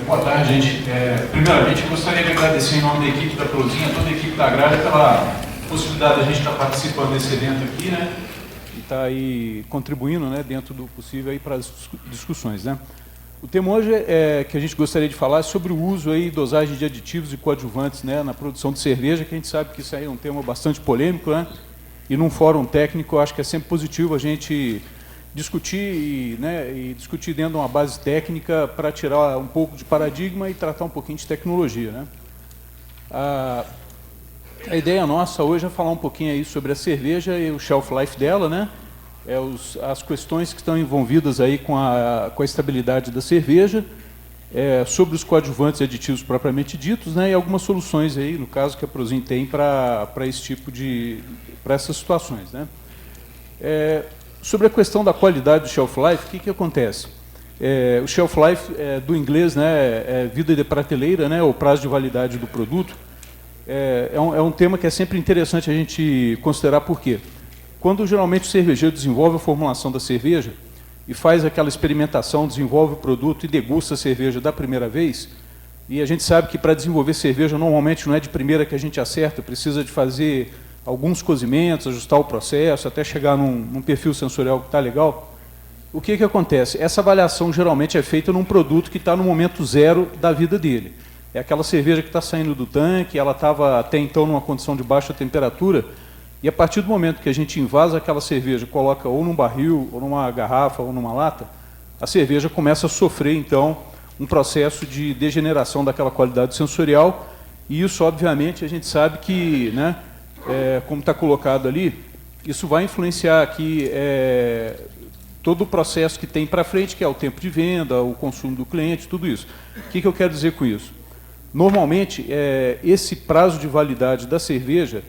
Boa tarde, gente. Primeiramente, eu gostaria de agradecer em nome da equipe da Prozinha, toda a equipe da Agrária, pela possibilidade de a gente estar participando desse evento aqui, né? E estar aí contribuindo, né, dentro do possível aí para as discussões, né? O tema hoje que a gente gostaria de falar é sobre o uso aí, dosagem de aditivos e coadjuvantes, né, na produção de cerveja, que a gente sabe que isso aí é um tema bastante polêmico, né? E num fórum técnico, eu acho que é sempre positivo a gente discutir, e discutir dentro de uma base técnica para tirar um pouco de paradigma e tratar um pouquinho de tecnologia, né? A ideia nossa hoje é falar um pouquinho aí sobre a cerveja e o shelf life dela, né? As questões que estão envolvidas aí com a estabilidade da cerveja, sobre os coadjuvantes e aditivos propriamente ditos, né? E algumas soluções aí, no caso que a Prozin tem para esse tipo para essas situações, né? Sobre a questão da qualidade do shelf life, o que acontece? O shelf life, do inglês, né, vida de prateleira, né, ou prazo de validade do produto, é um tema que é sempre interessante a gente considerar. Por quê? Quando geralmente o cervejeiro desenvolve a formulação da cerveja e faz aquela experimentação, desenvolve o produto e degusta a cerveja da primeira vez, e a gente sabe que para desenvolver cerveja normalmente não é de primeira que a gente acerta, precisa de fazer alguns cozimentos, ajustar o processo, até chegar num perfil sensorial que está legal. O que acontece? Essa avaliação geralmente é feita num produto que está no momento zero da vida dele. É aquela cerveja que está saindo do tanque, ela estava até então numa condição de baixa temperatura, e a partir do momento que a gente invasa aquela cerveja, coloca ou num barril, ou numa garrafa, ou numa lata, a cerveja começa a sofrer, então, um processo de degeneração daquela qualidade sensorial, e isso, obviamente, a gente sabe que, né, como está colocado ali, isso vai influenciar aqui todo o processo que tem para frente, que é o tempo de venda, o consumo do cliente, tudo isso. O que eu quero dizer com isso? Normalmente, esse prazo de validade da cerveja,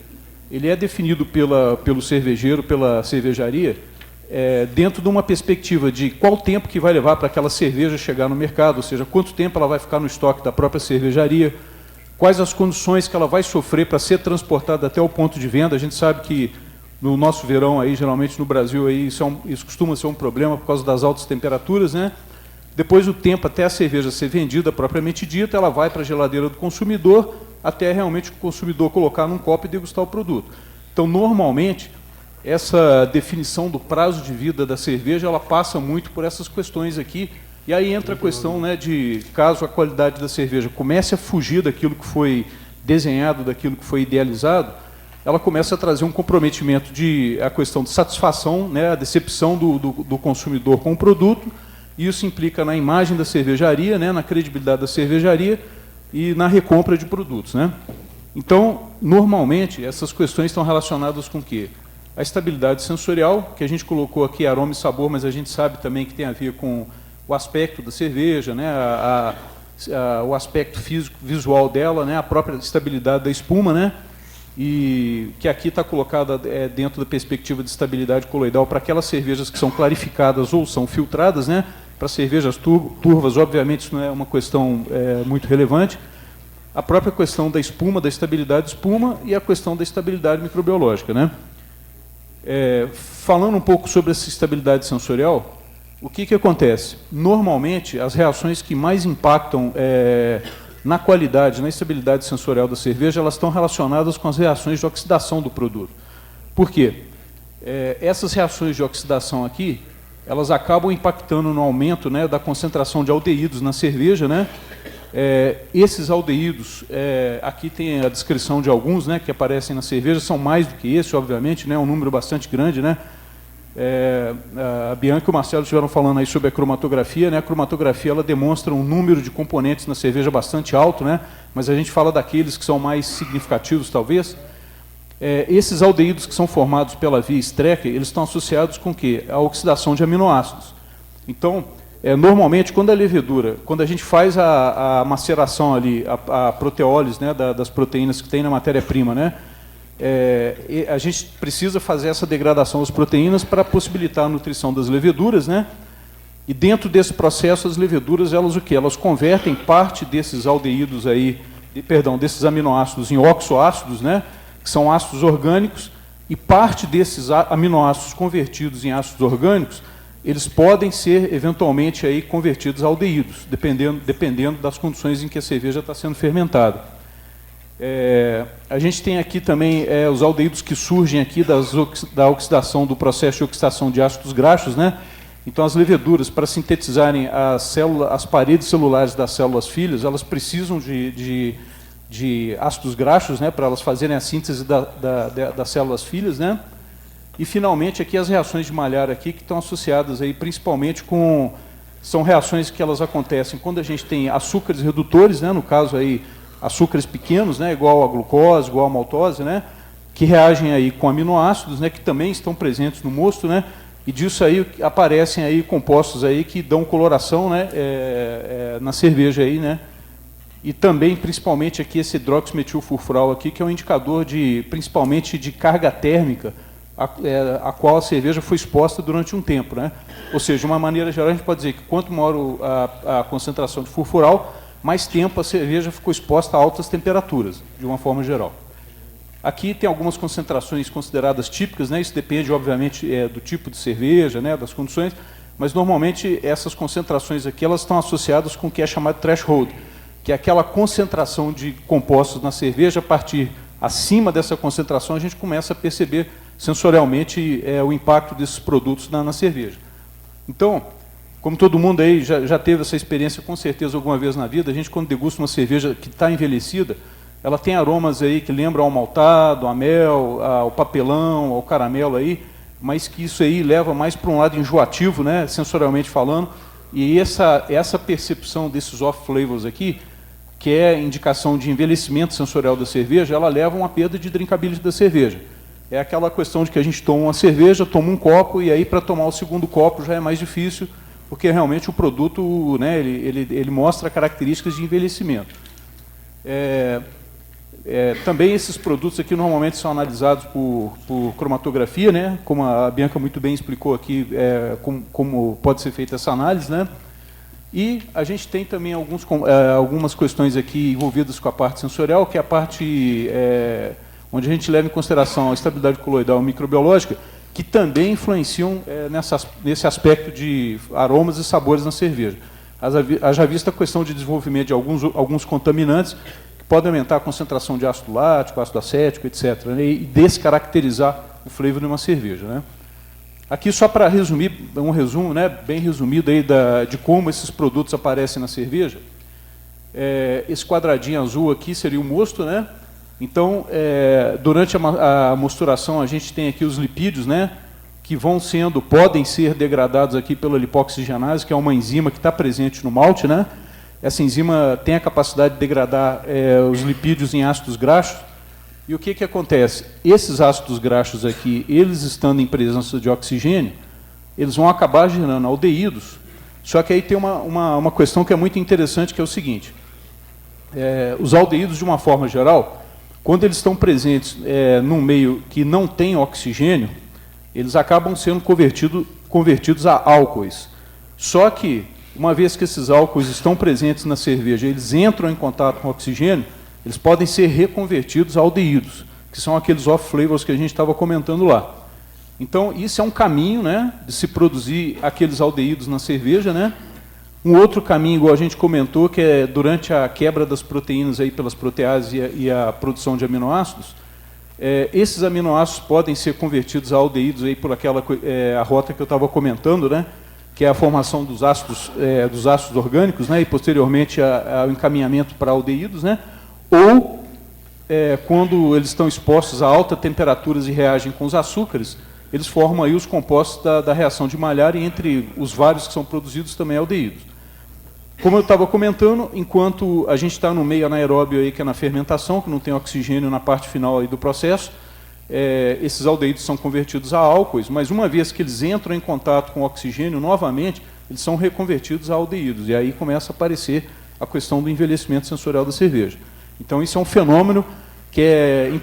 ele é definido pelo cervejeiro, pela cervejaria, dentro de uma perspectiva de qual tempo que vai levar para aquela cerveja chegar no mercado, ou seja, quanto tempo ela vai ficar no estoque da própria cervejaria, quais as condições que ela vai sofrer para ser transportada até o ponto de venda. A gente sabe que no nosso verão, aí, geralmente no Brasil, aí, isso costuma ser um problema por causa das altas temperaturas, né? Depois do tempo até a cerveja ser vendida propriamente dita, ela vai para a geladeira do consumidor, até realmente o consumidor colocar num copo e degustar o produto. Então, normalmente, essa definição do prazo de vida da cerveja, ela passa muito por essas questões aqui. E aí entra a questão, né, de caso a qualidade da cerveja comece a fugir daquilo que foi desenhado, daquilo que foi idealizado, ela começa a trazer um comprometimento a questão de satisfação, né, a decepção do consumidor com o produto, e isso implica na imagem da cervejaria, né, na credibilidade da cervejaria e na recompra de produtos, né? Então, normalmente, essas questões estão relacionadas com o quê? A estabilidade sensorial, que a gente colocou aqui aroma e sabor, mas a gente sabe também que tem a ver com o aspecto da cerveja, né, o aspecto físico, visual dela, né, a própria estabilidade da espuma, né, e que aqui está colocada dentro da perspectiva de estabilidade coloidal para aquelas cervejas que são clarificadas ou são filtradas, né, para cervejas turvas, obviamente, isso não é uma questão muito relevante. A própria questão da espuma, da estabilidade de espuma e a questão da estabilidade microbiológica, né. Falando um pouco sobre essa estabilidade sensorial, o que acontece? Normalmente, as reações que mais impactam na qualidade, na estabilidade sensorial da cerveja, elas estão relacionadas com as reações de oxidação do produto. Por quê? Essas reações de oxidação aqui, elas acabam impactando no aumento, né, da concentração de aldeídos na cerveja, né? Esses aldeídos, aqui tem a descrição de alguns, né, que aparecem na cerveja, são mais do que esse, obviamente, né, um número bastante grande, né? A Bianca e o Marcelo estiveram falando aí sobre a cromatografia, né? A cromatografia, ela demonstra um número de componentes na cerveja bastante alto, né? Mas a gente fala daqueles que são mais significativos, talvez. Esses aldeídos que são formados pela via Strecker, eles estão associados com o quê? A oxidação de aminoácidos. Então, normalmente, quando a gente faz a maceração ali, a proteólise, né, das proteínas que tem na matéria-prima, né? A gente precisa fazer essa degradação das proteínas para possibilitar a nutrição das leveduras, né? E dentro desse processo, as leveduras, elas o quê? Elas convertem parte desses aldeídos aí, desses aminoácidos em oxoácidos, né? Que são ácidos orgânicos, e parte desses aminoácidos convertidos em ácidos orgânicos, eles podem ser, eventualmente, aí, convertidos a aldeídos, dependendo das condições em que a cerveja está sendo fermentada. A gente tem aqui também os aldeídos que surgem aqui da oxidação, do processo de oxidação de ácidos graxos, né? Então, as leveduras, para sintetizarem as paredes celulares das células filhas, elas precisam de ácidos graxos, né, para elas fazerem a síntese das células filhas, né? E, finalmente, aqui as reações de Maillard aqui, que estão associadas aí, principalmente com... São reações que elas acontecem quando a gente tem açúcares redutores, né, no caso aí, açúcares pequenos, né, igual a glucose, igual a maltose, né, que reagem aí com aminoácidos, né, que também estão presentes no mosto, né, e disso aí aparecem aí compostos aí que dão coloração, né, na cerveja aí, né, e também, principalmente aqui, esse hidroximetilfurfural aqui, que é um indicador principalmente de carga térmica, a qual a cerveja foi exposta durante um tempo, né? Ou seja, de uma maneira geral, a gente pode dizer que quanto maior a concentração de furfural, mais tempo a cerveja ficou exposta a altas temperaturas, de uma forma geral. Aqui tem algumas concentrações consideradas típicas, né? Isso depende, obviamente, do tipo de cerveja, né? Das condições, mas normalmente essas concentrações aqui elas estão associadas com o que é chamado threshold, que é aquela concentração de compostos na cerveja. A partir acima dessa concentração, a gente começa a perceber sensorialmente o impacto desses produtos na cerveja. Então, como todo mundo aí já teve essa experiência com certeza alguma vez na vida, a gente quando degusta uma cerveja que está envelhecida, ela tem aromas aí que lembram ao maltado, ao mel, ao papelão, ao caramelo aí, mas que isso aí leva mais para um lado enjoativo, né, sensorialmente falando, e essa percepção desses off-flavors aqui, que é indicação de envelhecimento sensorial da cerveja, ela leva a uma perda de drinkability da cerveja. É aquela questão de que a gente toma uma cerveja, toma um copo, e aí para tomar o segundo copo já é mais difícil, porque realmente o produto, né, ele mostra características de envelhecimento. Também esses produtos aqui normalmente são analisados por cromatografia, né, como a Bianca muito bem explicou aqui, como pode ser feita essa análise, né. E a gente tem também algumas questões aqui envolvidas com a parte sensorial, que é a parte onde a gente leva em consideração a estabilidade coloidal microbiológica, que também influenciam nesse aspecto de aromas e sabores na cerveja. Haja vista a questão de desenvolvimento de alguns contaminantes que podem aumentar a concentração de ácido lático, ácido acético, etc., né, e descaracterizar o flavor de uma cerveja, né. Aqui, só para resumir, um resumo, né, bem resumido aí de como esses produtos aparecem na cerveja. Esse quadradinho azul aqui seria o mosto, né? Então, durante a mosturação, a gente tem aqui os lipídios, né, que podem ser degradados aqui pela lipoxigenase, que é uma enzima que está presente no malte, né? Essa enzima tem a capacidade de degradar os lipídios em ácidos graxos. E o que acontece? Esses ácidos graxos aqui, eles estando em presença de oxigênio, eles vão acabar gerando aldeídos. Só que aí tem uma questão que é muito interessante, que é o seguinte. Os aldeídos, de uma forma geral, quando eles estão presentes num meio que não tem oxigênio, eles acabam sendo convertidos a álcoois. Só que, uma vez que esses álcoois estão presentes na cerveja, eles entram em contato com o oxigênio, eles podem ser reconvertidos a aldeídos, que são aqueles off-flavors que a gente estava comentando lá. Então, isso é um caminho, né, de se produzir aqueles aldeídos na cerveja, né? Um outro caminho, igual a gente comentou, que é durante a quebra das proteínas aí pelas proteases e a produção de aminoácidos, esses aminoácidos podem ser convertidos a aldeídos aí por a rota que eu estava comentando, né, que é a formação dos ácidos orgânicos, né, e posteriormente ao encaminhamento para aldeídos, né, ou quando eles estão expostos a altas temperaturas e reagem com os açúcares, eles formam aí os compostos da reação de Maillard, e entre os vários que são produzidos também aldeídos. Como eu estava comentando, enquanto a gente está no meio anaeróbio, aí, que é na fermentação, que não tem oxigênio na parte final aí do processo, esses aldeídos são convertidos a álcoois, mas uma vez que eles entram em contato com o oxigênio, novamente, eles são reconvertidos a aldeídos, e aí começa a aparecer a questão do envelhecimento sensorial da cerveja. Então, isso é um fenômeno que ele,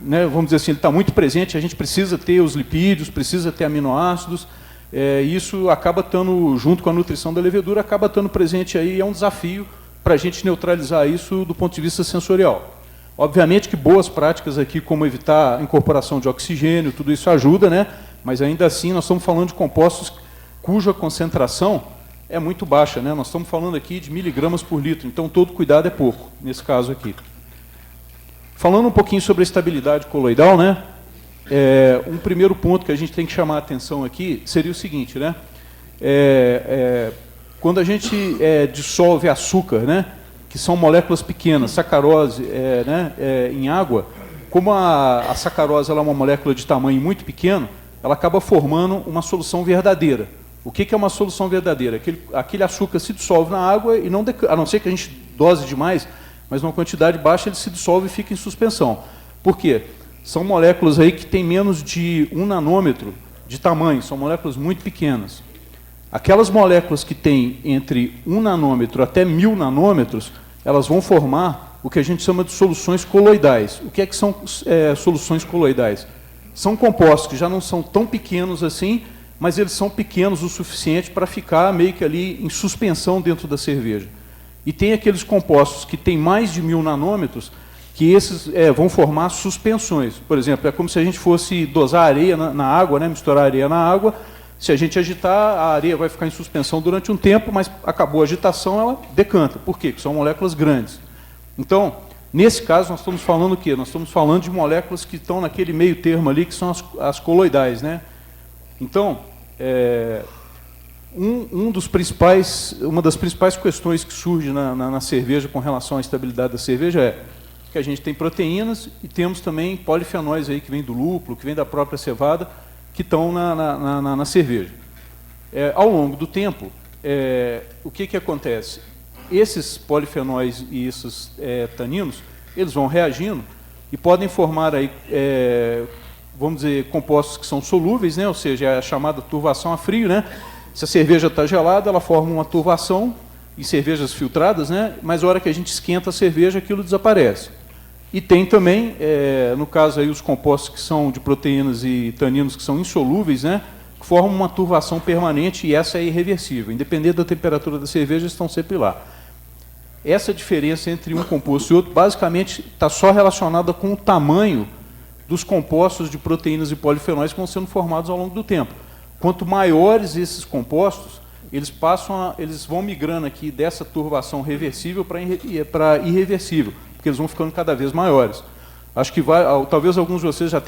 né, vamos dizer assim, ele está muito presente. A gente precisa ter os lipídios, precisa ter aminoácidos. Isso acaba estando, junto com a nutrição da levedura, acaba estando presente aí. É um desafio para a gente neutralizar isso do ponto de vista sensorial. Obviamente que boas práticas aqui, como evitar a incorporação de oxigênio, tudo isso ajuda, né? Mas ainda assim nós estamos falando de compostos cuja concentração é muito baixa, né? Nós estamos falando aqui de miligramas por litro, então todo cuidado é pouco, nesse caso aqui. Falando um pouquinho sobre a estabilidade coloidal, né? Um primeiro ponto que a gente tem que chamar a atenção aqui seria o seguinte, né? Quando a gente dissolve açúcar, né? Que são moléculas pequenas, sacarose, em água, como a sacarose ela é uma molécula de tamanho muito pequeno, ela acaba formando uma solução verdadeira. O que é uma solução verdadeira? Aquele açúcar se dissolve na água, e não, a não ser que a gente dose demais, mas numa quantidade baixa ele se dissolve e fica em suspensão. Por quê? São moléculas aí que têm menos de 1 nanômetro de tamanho, são moléculas muito pequenas. Aquelas moléculas que têm entre 1 nanômetro até 1000 nanômetros, elas vão formar o que a gente chama de soluções coloidais. O que é que são soluções coloidais? São compostos que já não são tão pequenos assim, mas eles são pequenos o suficiente para ficar meio que ali em suspensão dentro da cerveja. E tem aqueles compostos que têm mais de 1000 nanômetros, que esses vão formar suspensões. Por exemplo, é como se a gente fosse dosar areia na água, né, misturar areia na água. Se a gente agitar, a areia vai ficar em suspensão durante um tempo, mas acabou a agitação, ela decanta. Por quê? Porque são moléculas grandes. Então, nesse caso, nós estamos falando o quê? Nós estamos falando de moléculas que estão naquele meio termo ali, que são as coloidais, né? Então, uma das principais questões que surge na cerveja com relação à estabilidade da cerveja é que a gente tem proteínas e temos também polifenóis aí que vêm do lúpulo, que vêm da própria cevada, que estão na cerveja. Ao longo do tempo, o que acontece? Esses polifenóis e esses taninos, eles vão reagindo e podem formar aí, vamos dizer, compostos que são solúveis, né? Ou seja, é a chamada turvação a frio, né? Se a cerveja está gelada, ela forma uma turvação em cervejas filtradas, né? Mas a hora que a gente esquenta a cerveja, aquilo desaparece. E tem também, no caso aí, os compostos que são de proteínas e taninos que são insolúveis, né? Que formam uma turvação permanente e essa é irreversível. Independente da temperatura da cerveja, estão sempre lá. Essa diferença entre um composto e outro, basicamente, está só relacionada com o tamanho dos compostos de proteínas e polifenóis que vão sendo formados ao longo do tempo. Quanto maiores esses compostos, eles vão migrando aqui dessa turvação reversível para irreversível, porque eles vão ficando cada vez maiores. Acho que talvez alguns de vocês já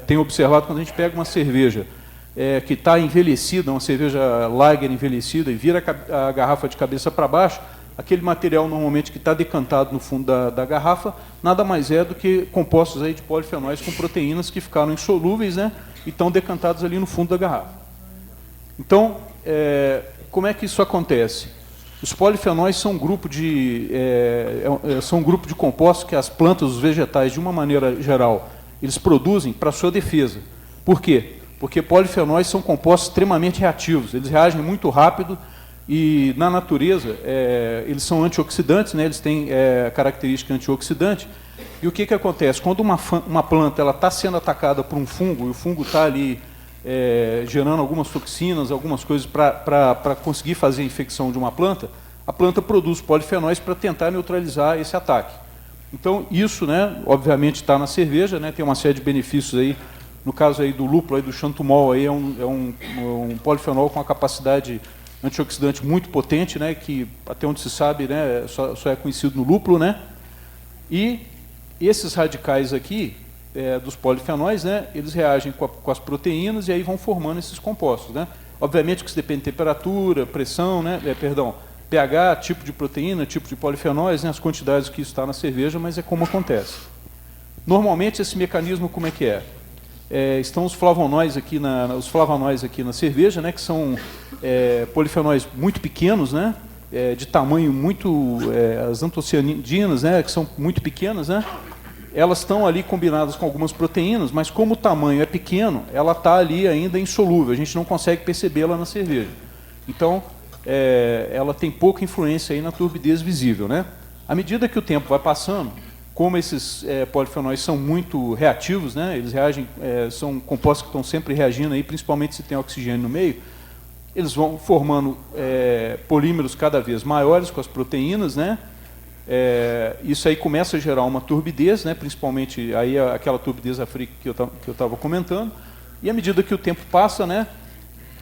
tenham observado, quando a gente pega uma cerveja que está envelhecida, uma cerveja lager envelhecida, e vira a garrafa de cabeça para baixo, aquele material normalmente que está decantado no fundo da garrafa, nada mais é do que compostos aí de polifenóis com proteínas que ficaram insolúveis, né, e estão decantados ali no fundo da garrafa. Então, como é que isso acontece? Os polifenóis são um grupo de compostos que as plantas, os vegetais, de uma maneira geral, eles produzem para sua defesa. Por quê? Porque polifenóis são compostos extremamente reativos, eles reagem muito rápido e, na natureza, eles são antioxidantes, né? Eles têm característica antioxidante. E o que acontece? Quando uma planta está sendo atacada por um fungo, e o fungo está ali gerando algumas toxinas, algumas coisas para conseguir fazer a infecção de uma planta, a planta produz polifenóis para tentar neutralizar esse ataque. Então, isso, né, obviamente, está na cerveja, né, tem uma série de benefícios aí. No caso aí do lúpulo, aí do xantumol, aí é um polifenol com uma capacidade antioxidante muito potente, né, que, até onde se sabe, né, só é conhecido no lúpulo, né? E esses radicais aqui, dos polifenóis, né, eles reagem com as proteínas e aí vão formando esses compostos, né? Obviamente que isso depende de temperatura, pressão, né, pH, tipo de proteína, tipo de polifenóis, né, as quantidades que isso está na cerveja, mas é como acontece. Normalmente, esse mecanismo como é que é? Estão os flavonóis aqui na cerveja, né, que são polifenóis muito pequenos, né, de tamanho muito, as antocianidinas, né, que são muito pequenas, né, elas estão ali combinadas com algumas proteínas, mas como o tamanho é pequeno, ela está ali ainda insolúvel, a gente não consegue percebê-la na cerveja. Então, ela tem pouca influência aí na turbidez visível, né. À medida que o tempo vai passando, como esses polifenóis são muito reativos, né, eles reagem, são compostos que estão sempre reagindo, aí, principalmente se tem oxigênio no meio, eles vão formando polímeros cada vez maiores com as proteínas, né, isso aí começa a gerar uma turbidez, né, principalmente aí aquela turbidez africa que eu estava comentando, E à medida que o tempo passa, né,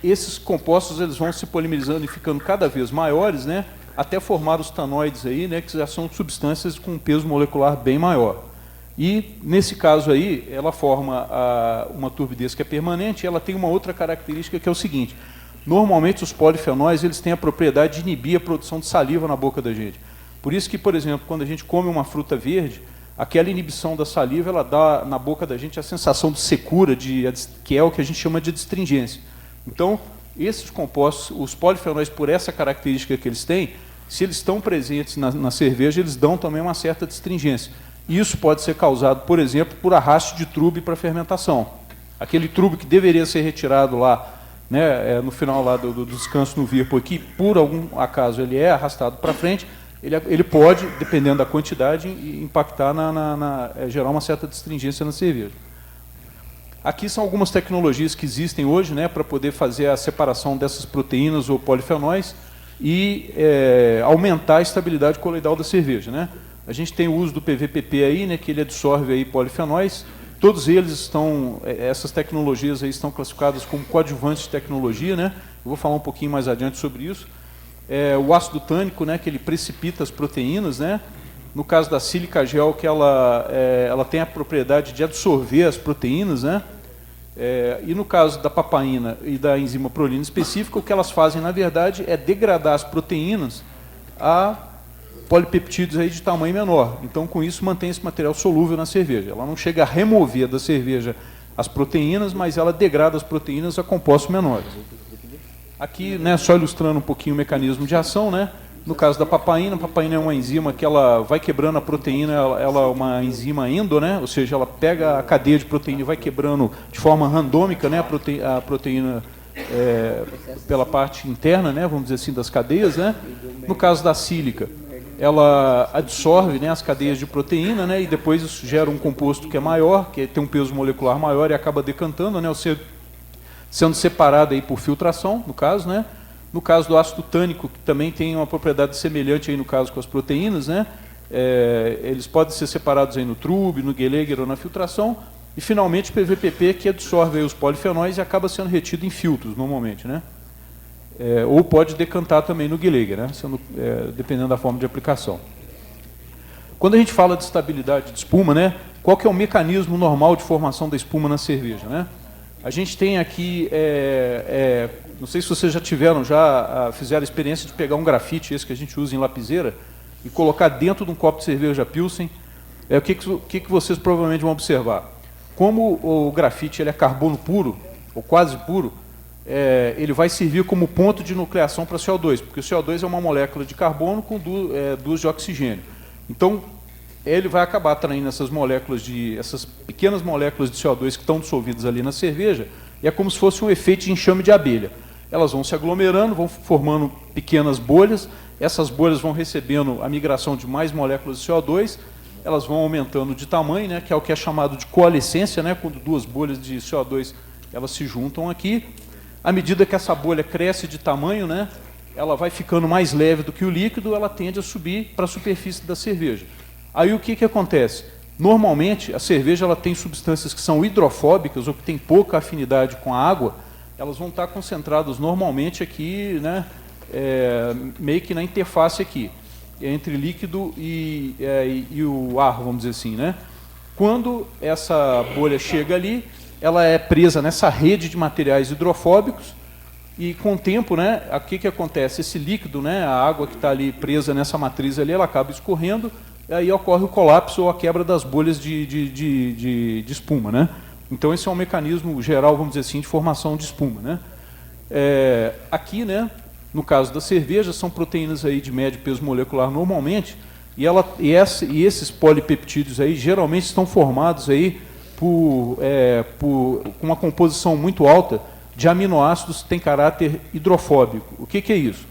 esses compostos eles vão se polimerizando e ficando cada vez maiores, né, até formar os tanoides aí, né, que já são substâncias com um peso molecular bem maior. E, nesse caso aí, ela forma uma turbidez que é permanente, e ela tem uma outra característica que é o seguinte: normalmente os polifenóis eles têm a propriedade de inibir a produção de saliva na boca da gente. Por isso que, por exemplo, quando a gente come uma fruta verde, aquela inibição da saliva ela dá na boca da gente a sensação de secura, que é o que a gente chama de adstringência. Então, esses compostos, os polifenóis, por essa característica que eles têm, se eles estão presentes na cerveja, eles dão também uma certa adstringência. Isso pode ser causado, por exemplo, por arraste de trube para fermentação. Aquele trube que deveria ser retirado lá, né, no final lá do descanso no Whirlpool, que por algum acaso ele é arrastado para frente, ele pode, dependendo da quantidade, impactar gerar uma certa astringência na cerveja. Aqui são algumas tecnologias que existem hoje, né, para poder fazer a separação dessas proteínas ou polifenóis e aumentar a estabilidade coloidal da cerveja, né? A gente tem o uso do PVPP aí, né, que ele absorve aí polifenóis. Todos eles estão, essas tecnologias aí estão classificadas como coadjuvantes de tecnologia, né? Eu vou falar um pouquinho mais adiante sobre isso. O ácido tânico, né, que ele precipita as proteínas, né? No caso da sílica gel, que ela tem a propriedade de absorver as proteínas, né? E no caso da papaina e da enzima prolina específica, o que elas fazem, na verdade, é degradar as proteínas a polipeptídeos aí de tamanho menor. Então, com isso, mantém esse material solúvel na cerveja. Ela não chega a remover da cerveja as proteínas, mas ela degrada as proteínas a compostos menores. Aqui, né, só ilustrando um pouquinho o mecanismo de ação, né? No caso da papaina, a papaina é uma enzima que ela vai quebrando a proteína, ela é uma enzima endo, né? Ou seja, ela pega a cadeia de proteína e vai quebrando de forma randômica, né, a proteína pela parte interna, né, vamos dizer assim, das cadeias, né? No caso da sílica, ela absorve, né, as cadeias de proteína, né, e depois isso gera um composto que é maior, que tem um peso molecular maior e acaba decantando, né, ou seja, sendo separado aí por filtração, no caso, né? No caso do ácido tânico, que também tem uma propriedade semelhante aí no caso com as proteínas, né? Eles podem ser separados aí no trube, no Gallagher ou na filtração. E finalmente o PVPP, que absorve aí os polifenóis e acaba sendo retido em filtros normalmente, né? Ou pode decantar também no Gallagher, né? Dependendo da forma de aplicação. Quando a gente fala de estabilidade de espuma, né? Qual que é o mecanismo normal de formação da espuma na cerveja, né? A gente tem aqui, não sei se vocês já fizeram a experiência de pegar um grafite, esse que a gente usa em lapiseira, e colocar dentro de um copo de cerveja Pilsen. O que vocês provavelmente vão observar? Como o grafite ele é carbono puro, ou quase puro, ele vai servir como ponto de nucleação para CO2, porque o CO2 é uma molécula de carbono com duas de oxigênio. Então, ele vai acabar atraindo essas pequenas moléculas de CO2 que estão dissolvidas ali na cerveja, e é como se fosse um efeito de enxame de abelha. Elas vão se aglomerando, vão formando pequenas bolhas, essas bolhas vão recebendo a migração de mais moléculas de CO2, elas vão aumentando de tamanho, né, que é o que é chamado de coalescência, né, quando duas bolhas de CO2 elas se juntam aqui. À medida que essa bolha cresce de tamanho, né, ela vai ficando mais leve do que o líquido, ela tende a subir para a superfície da cerveja. Aí o que acontece? Normalmente, a cerveja ela tem substâncias que são hidrofóbicas ou que têm pouca afinidade com a água, elas vão estar concentradas normalmente aqui, né, meio que na interface aqui, entre líquido e o ar, vamos dizer assim, né? Quando essa bolha chega ali, ela é presa nessa rede de materiais hidrofóbicos e com o tempo, né, o que acontece? Esse líquido, né, a água que está ali presa nessa matriz ali, ela acaba escorrendo, e aí ocorre o colapso ou a quebra das bolhas de espuma, né? Então esse é um mecanismo geral, vamos dizer assim, de formação de espuma, né? Aqui, né, no caso da cerveja, são proteínas aí de médio peso molecular normalmente, e esses polipeptídeos aí geralmente estão formados aí com uma composição muito alta de aminoácidos que tem caráter hidrofóbico. O que é isso?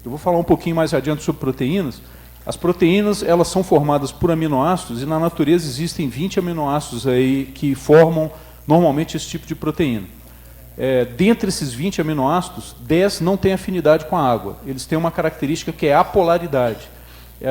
Eu vou falar um pouquinho mais adiante sobre proteínas. As proteínas elas são formadas por aminoácidos e na natureza existem 20 aminoácidos aí que formam normalmente esse tipo de proteína. Dentre esses 20 aminoácidos, 10 não têm afinidade com a água. Eles têm uma característica que é a apolaridade.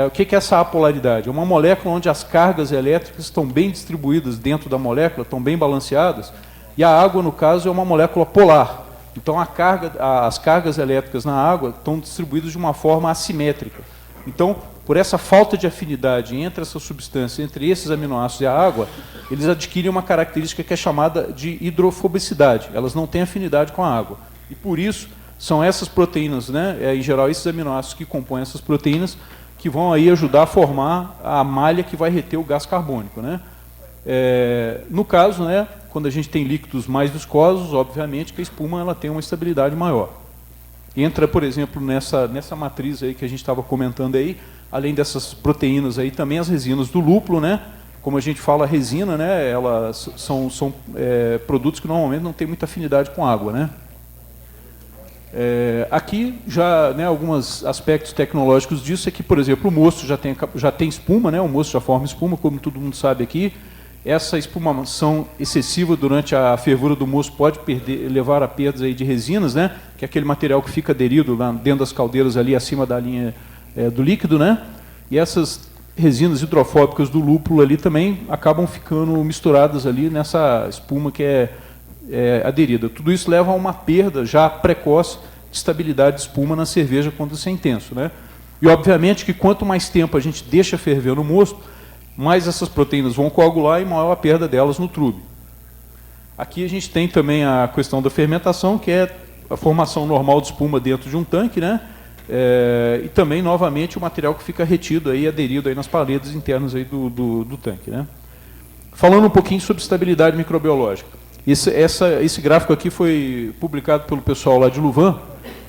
O que é essa apolaridade? É uma molécula onde as cargas elétricas estão bem distribuídas dentro da molécula, estão bem balanceadas, E a água, no caso, é uma molécula polar. Então, as cargas elétricas na água estão distribuídas de uma forma assimétrica. Então, por essa falta de afinidade entre essa substância, entre esses aminoácidos e a água, eles adquirem uma característica que é chamada de hidrofobicidade. Elas não têm afinidade com a água. E, por isso, são essas proteínas, né, em geral, esses aminoácidos que compõem essas proteínas, que vão aí ajudar a formar a malha que vai reter o gás carbônico, né? No caso, né, quando a gente tem líquidos mais viscosos, obviamente que a espuma ela tem uma estabilidade maior. Entra, por exemplo, nessa matriz aí que a gente estava comentando aí, além dessas proteínas aí, também as resinas do lúpulo, né? Como a gente fala, resina, né, elas são produtos que normalmente não têm muita afinidade com água, né? Aqui já, né, alguns aspectos tecnológicos disso é que, por exemplo, o mosto já tem espuma, né, o mosto já forma espuma, como todo mundo sabe aqui. Essa espumação excessiva durante a fervura do mosto pode levar a perdas aí de resinas, né, que é aquele material que fica aderido lá dentro das caldeiras ali acima da linha do líquido, né, e essas resinas hidrofóbicas do lúpulo ali também acabam ficando misturadas ali nessa espuma que é aderida. Tudo isso leva a uma perda já precoce de estabilidade de espuma na cerveja quando isso é intenso, né? E, obviamente, que quanto mais tempo a gente deixa ferver no mosto, mais essas proteínas vão coagular e maior a perda delas no trube. Aqui a gente tem também a questão da fermentação, que é a formação normal de espuma dentro de um tanque, né? E também, novamente, o material que fica retido, aí, aderido aí nas paredes internas aí do tanque, né? Falando um pouquinho sobre estabilidade microbiológica. Esse gráfico aqui foi publicado pelo pessoal lá de Louvain,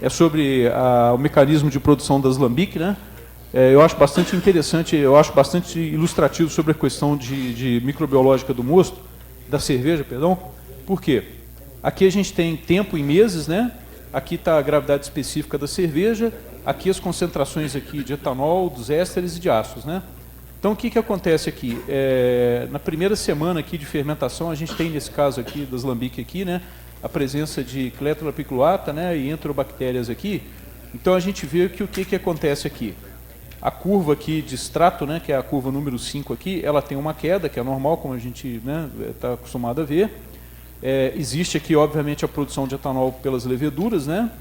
é sobre o mecanismo de produção das lambic, né? Eu acho bastante interessante, eu acho bastante ilustrativo sobre a questão de microbiológica do mosto, da cerveja, perdão. Por quê? Aqui a gente tem tempo em meses, né? Aqui está a gravidade específica da cerveja, aqui as concentrações aqui de etanol, dos ésteres e de ácidos, né? Então, o que acontece aqui? Na primeira semana aqui de fermentação, a gente tem, nesse caso aqui, das lambic aqui, né, a presença de Cletula apiculata, né, e enterobactérias aqui. Então, a gente vê que o que acontece aqui? A curva aqui de extrato, né, que é a curva número 5 aqui, ela tem uma queda, que é normal, como a gente, né, está acostumado a ver. Existe aqui, obviamente, a produção de etanol pelas leveduras, né?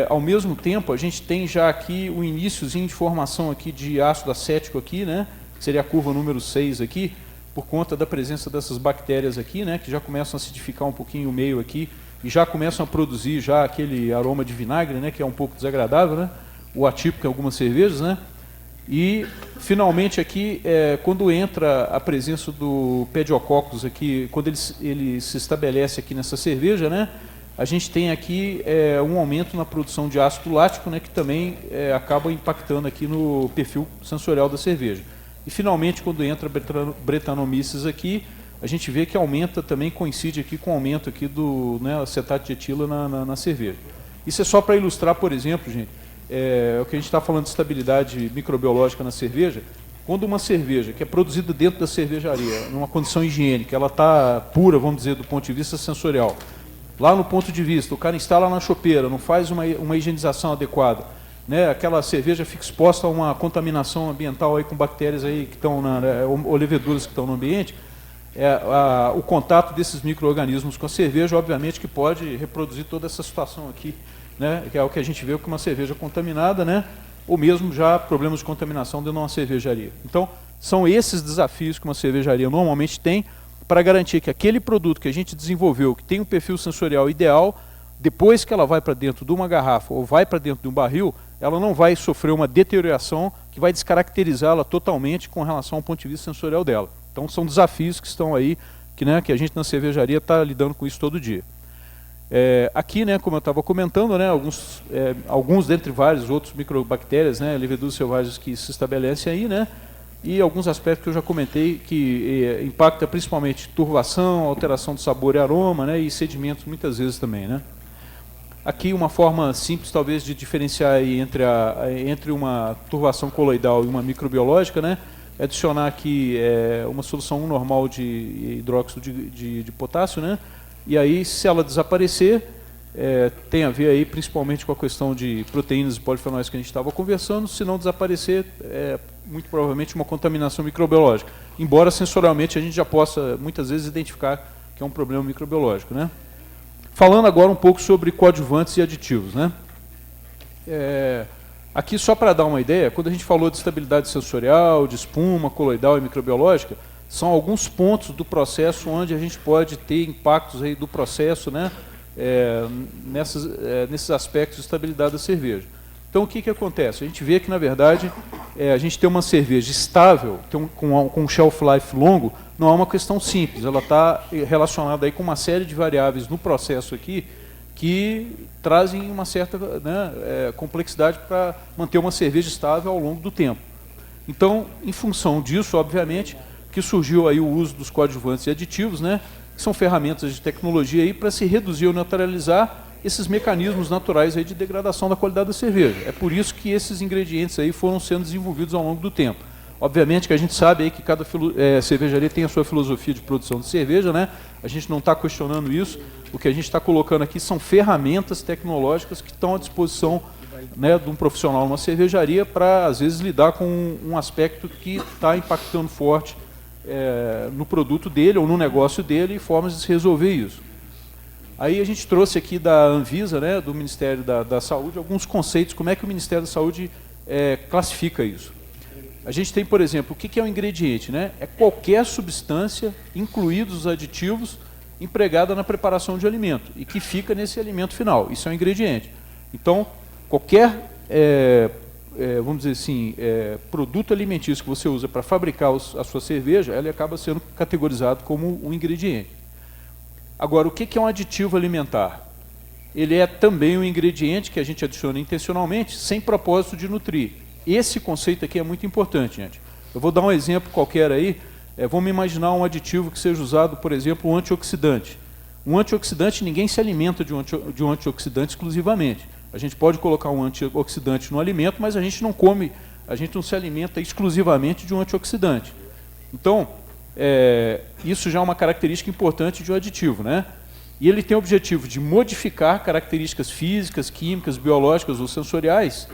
Ao mesmo tempo, a gente tem já aqui o iniciozinho de formação aqui de ácido acético aqui, né? Que seria a curva número 6 aqui, por conta da presença dessas bactérias aqui, né? Que já começam a acidificar um pouquinho o meio aqui e já começam a produzir já aquele aroma de vinagre, né? Que é um pouco desagradável, né? O atípico em algumas cervejas, né? E, finalmente, aqui, quando entra a presença do Pediococcus aqui, quando ele se estabelece aqui nessa cerveja, né? A gente tem aqui um aumento na produção de ácido lático, né, que também acaba impactando aqui no perfil sensorial da cerveja. E, finalmente, quando entra a Brettanomyces aqui, a gente vê que aumenta também, coincide aqui com o aumento aqui do, né, acetato de etila na cerveja. Isso é só para ilustrar, por exemplo, gente, o que a gente está falando de estabilidade microbiológica na cerveja. Quando uma cerveja que é produzida dentro da cervejaria, numa condição higiênica, ela está pura, vamos dizer, do ponto de vista sensorial, lá no ponto de vista, o cara instala na chopeira, não faz uma higienização adequada, né? Aquela cerveja fica exposta a uma contaminação ambiental aí com bactérias aí que estão ou leveduras que estão no ambiente, o contato desses micro-organismos com a cerveja, obviamente, que pode reproduzir toda essa situação aqui, né? Que é o que a gente vê com uma cerveja contaminada, né? Ou mesmo já problemas de contaminação dentro de uma cervejaria. Então, são esses desafios que uma cervejaria normalmente tem, para garantir que aquele produto que a gente desenvolveu, que tem um perfil sensorial ideal, depois que ela vai para dentro de uma garrafa ou vai para dentro de um barril, ela não vai sofrer uma deterioração que vai descaracterizá-la totalmente com relação ao ponto de vista sensorial dela. Então, são desafios que estão aí, que a gente na cervejaria está lidando com isso todo dia. Aqui, né, como eu estava comentando, né, alguns dentre vários outros microbactérias, né, leveduras selvagens que se estabelecem aí, né, e alguns aspectos que eu já comentei que impacta principalmente turvação, alteração de sabor e aroma, né, e sedimentos muitas vezes também, né. Aqui uma forma simples talvez de diferenciar aí entre uma turvação coloidal e uma microbiológica, né, é adicionar aqui uma solução normal de hidróxido de potássio, né, e aí se ela desaparecer, tem a ver aí principalmente com a questão de proteínas e polifenóis que a gente estava conversando. Se não desaparecer, muito provavelmente uma contaminação microbiológica, embora sensorialmente a gente já possa muitas vezes identificar que que é um problema microbiológico, né? Falando agora um pouco sobre coadjuvantes e aditivos, né? Aqui, só para dar uma ideia, quando a gente falou de estabilidade sensorial, de espuma, coloidal e microbiológica, são alguns pontos do processo onde a gente pode ter impactos aí do processo, né, nesses aspectos de estabilidade da cerveja. Então, o que acontece? A gente vê que, na verdade, a gente tem uma cerveja estável, com um shelf life longo, não é uma questão simples, ela está relacionada aí com uma série de variáveis no processo aqui, que trazem uma certa, né, complexidade para manter uma cerveja estável ao longo do tempo. Então, em função disso, obviamente, que surgiu aí o uso dos coadjuvantes e aditivos, né, que são ferramentas de tecnologia para se reduzir ou neutralizar esses mecanismos naturais aí de degradação da qualidade da cerveja. É por isso que esses ingredientes aí foram sendo desenvolvidos ao longo do tempo. Obviamente que a gente sabe aí que cada cervejaria tem a sua filosofia de produção de cerveja, né? A gente não está questionando isso. O que a gente está colocando aqui são ferramentas tecnológicas que estão à disposição, né, de um profissional numa cervejaria para, às vezes, lidar com um aspecto que está impactando forte no produto dele ou no negócio dele e formas de se resolver isso. Aí a gente trouxe aqui da Anvisa, né, do Ministério da Saúde, alguns conceitos, como é que o Ministério da Saúde classifica isso. A gente tem, por exemplo, o que é um ingrediente, né? É qualquer substância, incluídos os aditivos, empregada na preparação de alimento e que fica nesse alimento final. Isso é um ingrediente. Então, qualquer, vamos dizer assim, produto alimentício que você usa para fabricar a sua cerveja, ele acaba sendo categorizado como um ingrediente. Agora, o que é um aditivo alimentar? Ele é também um ingrediente que a gente adiciona intencionalmente, sem propósito de nutrir. Esse conceito aqui é muito importante, gente. Eu vou dar um exemplo qualquer aí. Vamos imaginar um aditivo que seja usado, por exemplo, um antioxidante. Um antioxidante, ninguém se alimenta de um antioxidante exclusivamente. A gente pode colocar um antioxidante no alimento, mas a gente não come, a gente não se alimenta exclusivamente de um antioxidante. Então, isso já é uma característica importante de um aditivo, né? E ele tem o objetivo de modificar características físicas, químicas, biológicas ou sensoriais,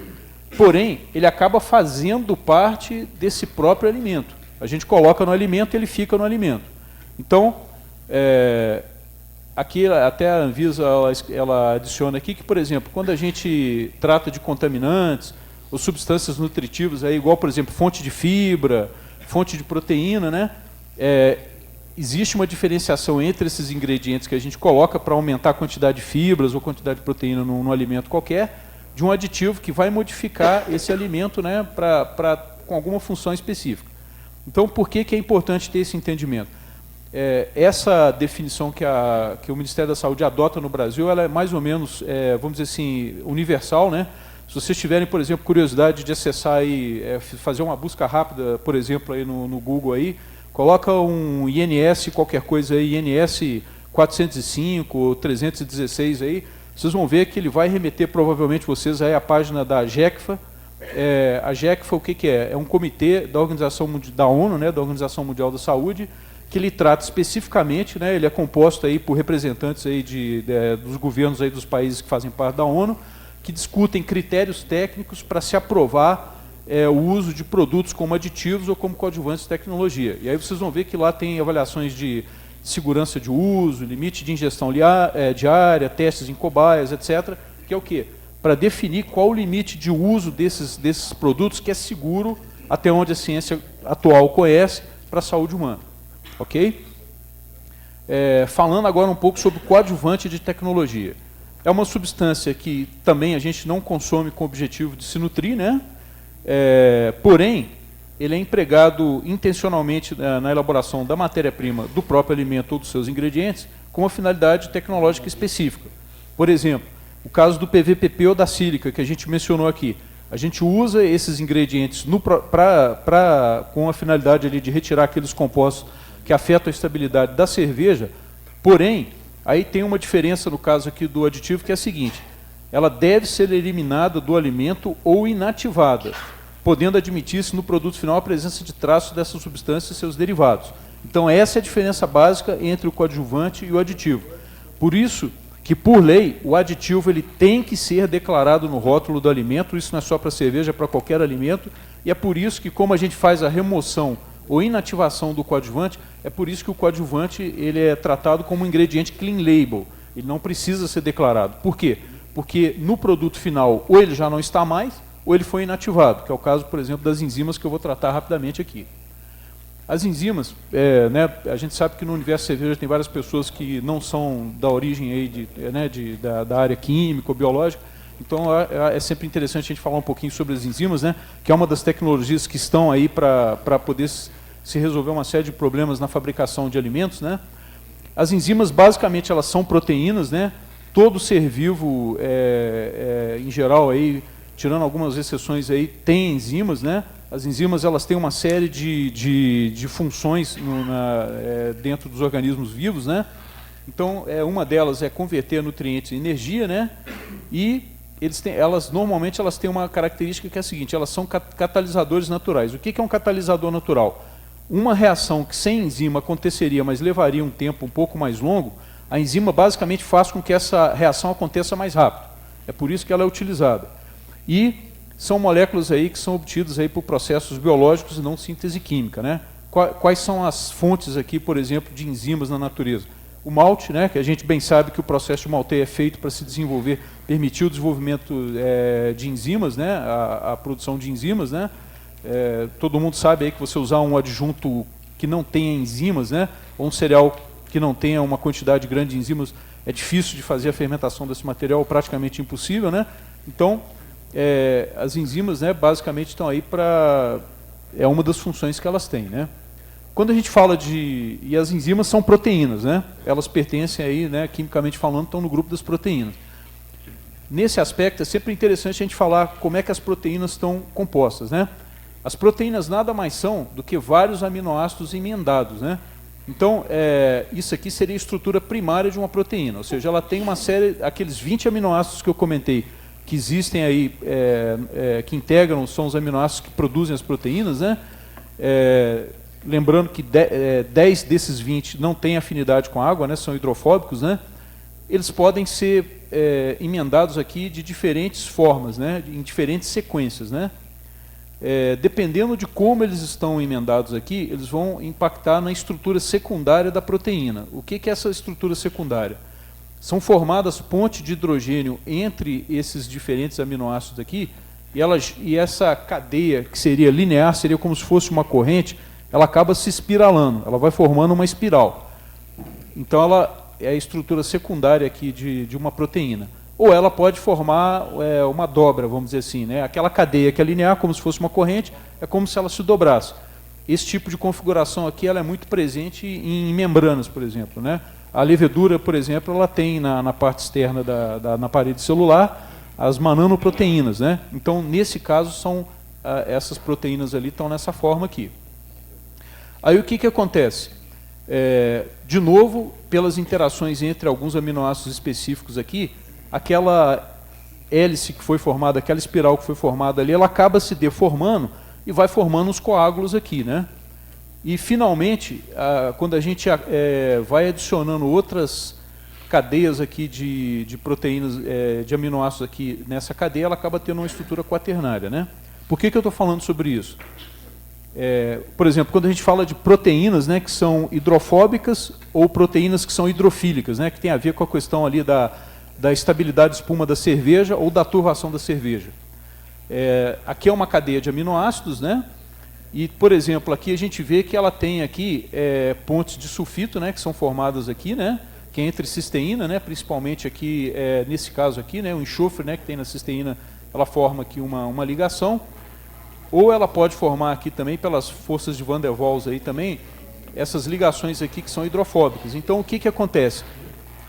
porém, ele acaba fazendo parte desse próprio alimento. A gente coloca no alimento e ele fica no alimento. Então, aqui até a Anvisa ela adiciona aqui que, por exemplo, quando a gente trata de contaminantes ou substâncias nutritivas, igual, por exemplo, fonte de fibra, fonte de proteína, né? Existe uma diferenciação entre esses ingredientes que a gente coloca para aumentar a quantidade de fibras ou quantidade de proteína no alimento qualquer, de um aditivo que vai modificar esse alimento, né, com alguma função específica. Então, por que é importante ter esse entendimento? Essa definição que o Ministério da Saúde adota no Brasil, ela é mais ou menos, vamos dizer assim, universal, né? Se vocês tiverem, por exemplo, curiosidade de acessar aí, fazer uma busca rápida, por exemplo, aí no Google aí, coloca um INS, qualquer coisa aí, INS 405 ou 316 aí, vocês vão ver que ele vai remeter provavelmente vocês aí à página da GECFA. A GECFA, o que é? É um comitê da da ONU, né, da Organização Mundial da Saúde, que ele trata especificamente, né, ele é composto aí por representantes aí dos governos aí dos países que fazem parte da ONU, que discutem critérios técnicos para se aprovar o uso de produtos como aditivos ou como coadjuvantes de tecnologia. E aí vocês vão ver que lá tem avaliações de segurança de uso, limite de ingestão diária, testes em cobaias, etc., que é o quê? Para definir qual o limite de uso desses produtos que é seguro, até onde a ciência atual conhece, para a saúde humana. Ok? Falando agora um pouco sobre coadjuvante de tecnologia. É uma substância que também a gente não consome com o objetivo de se nutrir, né? Porém, ele é empregado intencionalmente na elaboração da matéria-prima do próprio alimento ou dos seus ingredientes com uma finalidade tecnológica específica. Por exemplo, o caso do PVPP ou da sílica, que a gente mencionou aqui. A gente usa esses ingredientes com a finalidade ali de retirar aqueles compostos que afetam a estabilidade da cerveja, porém, aí tem uma diferença no caso aqui do aditivo, que é a seguinte: ela deve ser eliminada do alimento ou inativada, podendo admitir-se no produto final a presença de traços dessa substância e seus derivados. Então, essa é a diferença básica entre o coadjuvante e o aditivo. Por isso que, por lei, o aditivo ele tem que ser declarado no rótulo do alimento, isso não é só para cerveja, é para qualquer alimento, e é por isso que, como a gente faz a remoção ou inativação do coadjuvante, é por isso que o coadjuvante ele é tratado como um ingrediente clean label. Ele não precisa ser declarado. Por quê? Porque no produto final, ou ele já não está mais, ou ele foi inativado, que é o caso, por exemplo, das enzimas que eu vou tratar rapidamente aqui. As enzimas, né, a gente sabe que no universo cerveja tem várias pessoas que não são da origem aí da área química ou biológica, então é sempre interessante a gente falar um pouquinho sobre as enzimas, né, que é uma das tecnologias que estão aí para poder se resolver uma série de problemas na fabricação de alimentos, né. As enzimas, basicamente, elas são proteínas, né, todo ser vivo, em geral, aí, tirando algumas exceções, aí, tem enzimas, né. As enzimas elas têm uma série de funções dentro dos organismos vivos, né? Então, uma delas é converter nutrientes em energia, né? E elas normalmente têm uma característica que é a seguinte: elas são catalisadores naturais. O que é um catalisador natural? Uma reação que sem enzima aconteceria, mas levaria um tempo um pouco mais longo, a enzima basicamente faz com que essa reação aconteça mais rápido. É por isso que ela é utilizada. E são moléculas aí que são obtidas aí por processos biológicos e não síntese química, né? Quais são as fontes aqui, por exemplo, de enzimas na natureza? O malte, né, que a gente bem sabe que o processo de malteio é feito para se desenvolver, permitir o desenvolvimento de enzimas, né, a produção de enzimas, né? Todo mundo sabe aí que você usar um adjunto que não tenha enzimas, né, ou um cereal que não tenha uma quantidade grande de enzimas, é difícil de fazer a fermentação desse material, praticamente impossível, né? Então, as enzimas, né, basicamente estão aí para... É uma das funções que elas têm, né? Quando a gente fala de... E as enzimas são proteínas, né? Elas pertencem aí, né, quimicamente falando, estão no grupo das proteínas. Nesse aspecto, é sempre interessante a gente falar como é que as proteínas estão compostas, né? As proteínas nada mais são do que vários aminoácidos emendados, né? Então, isso aqui seria a estrutura primária de uma proteína, ou seja, ela tem uma série, aqueles 20 aminoácidos que eu comentei, que existem aí, que integram, são os aminoácidos que produzem as proteínas, né? Lembrando que 10 desses 20 não têm afinidade com a água, né? São hidrofóbicos, né? Eles podem ser emendados aqui de diferentes formas, né? Em diferentes sequências, né? Dependendo de como eles estão emendados aqui, eles vão impactar na estrutura secundária da proteína. O que é essa estrutura secundária? São formadas pontes de hidrogênio entre esses diferentes aminoácidos aqui, e essa cadeia, que seria linear, seria como se fosse uma corrente, ela acaba se espiralando, ela vai formando uma espiral. Então, ela é a estrutura secundária aqui de uma proteína. Ou ela pode formar uma dobra, vamos dizer assim, né? Aquela cadeia que é linear, como se fosse uma corrente, é como se ela se dobrasse. Esse tipo de configuração aqui ela é muito presente em membranas, por exemplo, né? A levedura, por exemplo, ela tem na parte externa na parede celular as mananoproteínas, né? Então, nesse caso, essas proteínas ali estão nessa forma aqui. Aí o que acontece? De novo, pelas interações entre alguns aminoácidos específicos aqui, aquela hélice que foi formada, aquela espiral que foi formada ali, ela acaba se deformando e vai formando os coágulos aqui, né? E, finalmente, quando a gente vai adicionando outras cadeias aqui de proteínas, de aminoácidos aqui nessa cadeia, ela acaba tendo uma estrutura quaternária, né? Por que eu estou falando sobre isso? Por exemplo, quando a gente fala de proteínas, né, que são hidrofóbicas ou proteínas que são hidrofílicas, né, que tem a ver com a questão ali da estabilidade de espuma da cerveja ou da turvação da cerveja. Aqui é uma cadeia de aminoácidos, né? E, por exemplo, aqui a gente vê que ela tem aqui pontes de sulfito, né, que são formadas aqui, né, que é entre cisteína, né, principalmente aqui, nesse caso aqui, né, o enxofre, né, que tem na cisteína, ela forma aqui uma ligação, ou ela pode formar aqui também, pelas forças de Van der Waals aí também, essas ligações aqui que são hidrofóbicas. Então, o que acontece?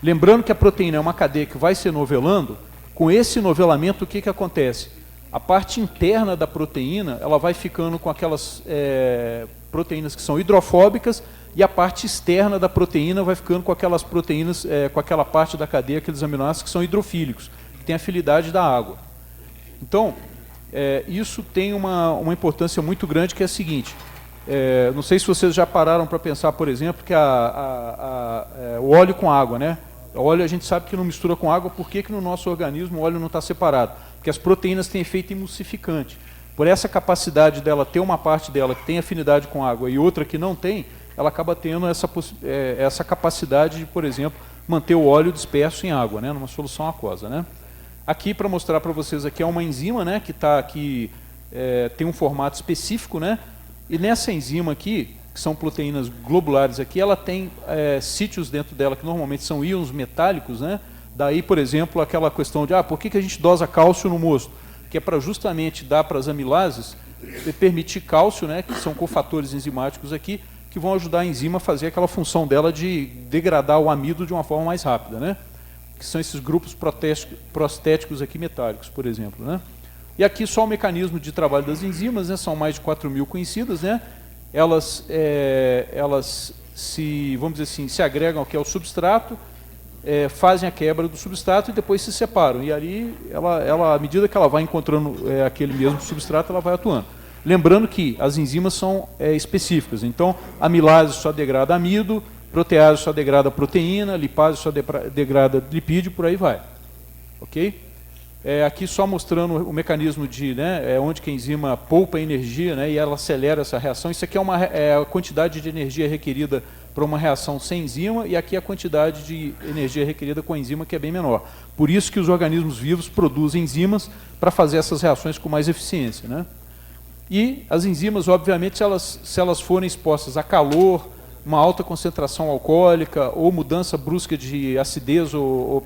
Lembrando que a proteína é uma cadeia que vai se novelando, com esse novelamento, o que acontece? A parte interna da proteína, ela vai ficando com aquelas proteínas que são hidrofóbicas, e a parte externa da proteína vai ficando com aquelas proteínas, com aquela parte da cadeia, aqueles aminoácidos que são hidrofílicos, que tem afinidade da água. Então, isso tem uma importância muito grande, que é a seguinte: não sei se vocês já pararam para pensar, por exemplo, que o óleo com água, né? O óleo a gente sabe que não mistura com água. Por que no nosso organismo o óleo não está separado? Porque as proteínas têm efeito emulsificante. por essa capacidade dela ter uma parte dela que tem afinidade com água e outra que não tem, ela acaba tendo essa capacidade de, por exemplo, manter o óleo disperso em água, né, numa solução aquosa, né. Aqui, para mostrar para vocês, aqui é uma enzima, né, que está aqui, tem um formato específico, né, e nessa enzima aqui, que são proteínas globulares aqui, ela tem sítios dentro dela que normalmente são íons metálicos, né, daí, por exemplo, aquela questão de, por que a gente dosa cálcio no mosto? Que é para justamente dar para as amilases e permitir cálcio, né, que são cofatores enzimáticos aqui, que vão ajudar a enzima a fazer aquela função dela de degradar o amido de uma forma mais rápida, né? Que são esses grupos prostéticos aqui metálicos, por exemplo, né? E aqui só o mecanismo de trabalho das enzimas, né? São mais de 4.000 conhecidas, né? Elas se, vamos dizer assim, se agregam aqui ao substrato, fazem a quebra do substrato e depois se separam. E ali, à medida que ela vai encontrando aquele mesmo substrato, ela vai atuando. Lembrando que as enzimas são específicas. Então, a amilase só degrada amido, protease só degrada proteína, lipase só degrada lipídio, por aí vai. Ok? Aqui só mostrando o mecanismo de, né, onde que a enzima poupa energia, né, e ela acelera essa reação. Isso aqui é a quantidade de energia requerida para uma reação sem enzima, e aqui a quantidade de energia requerida com a enzima, que é bem menor. Por isso que os organismos vivos produzem enzimas para fazer essas reações com mais eficiência, né? E as enzimas, obviamente, se elas forem expostas a calor, uma alta concentração alcoólica, ou mudança brusca de acidez ou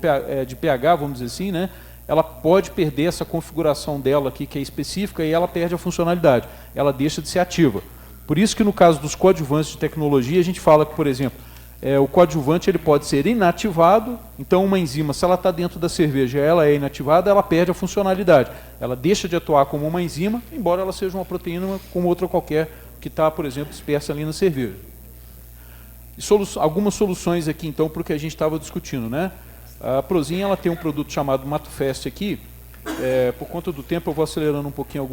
de pH, vamos dizer assim, né? Ela pode perder essa configuração dela aqui, que é específica, e ela perde a funcionalidade, ela deixa de ser ativa. Por isso que no caso dos coadjuvantes de tecnologia, a gente fala que, por exemplo, o coadjuvante ele pode ser inativado, então uma enzima, se ela está dentro da cerveja e ela é inativada, ela perde a funcionalidade. Ela deixa de atuar como uma enzima, embora ela seja uma proteína como outra qualquer, que está, por exemplo, dispersa ali na cerveja. E algumas soluções aqui, então, para o que a gente estava discutindo, né? A Prozin, ela tem um produto chamado Matufest aqui. Por conta do tempo, eu vou acelerando um pouquinho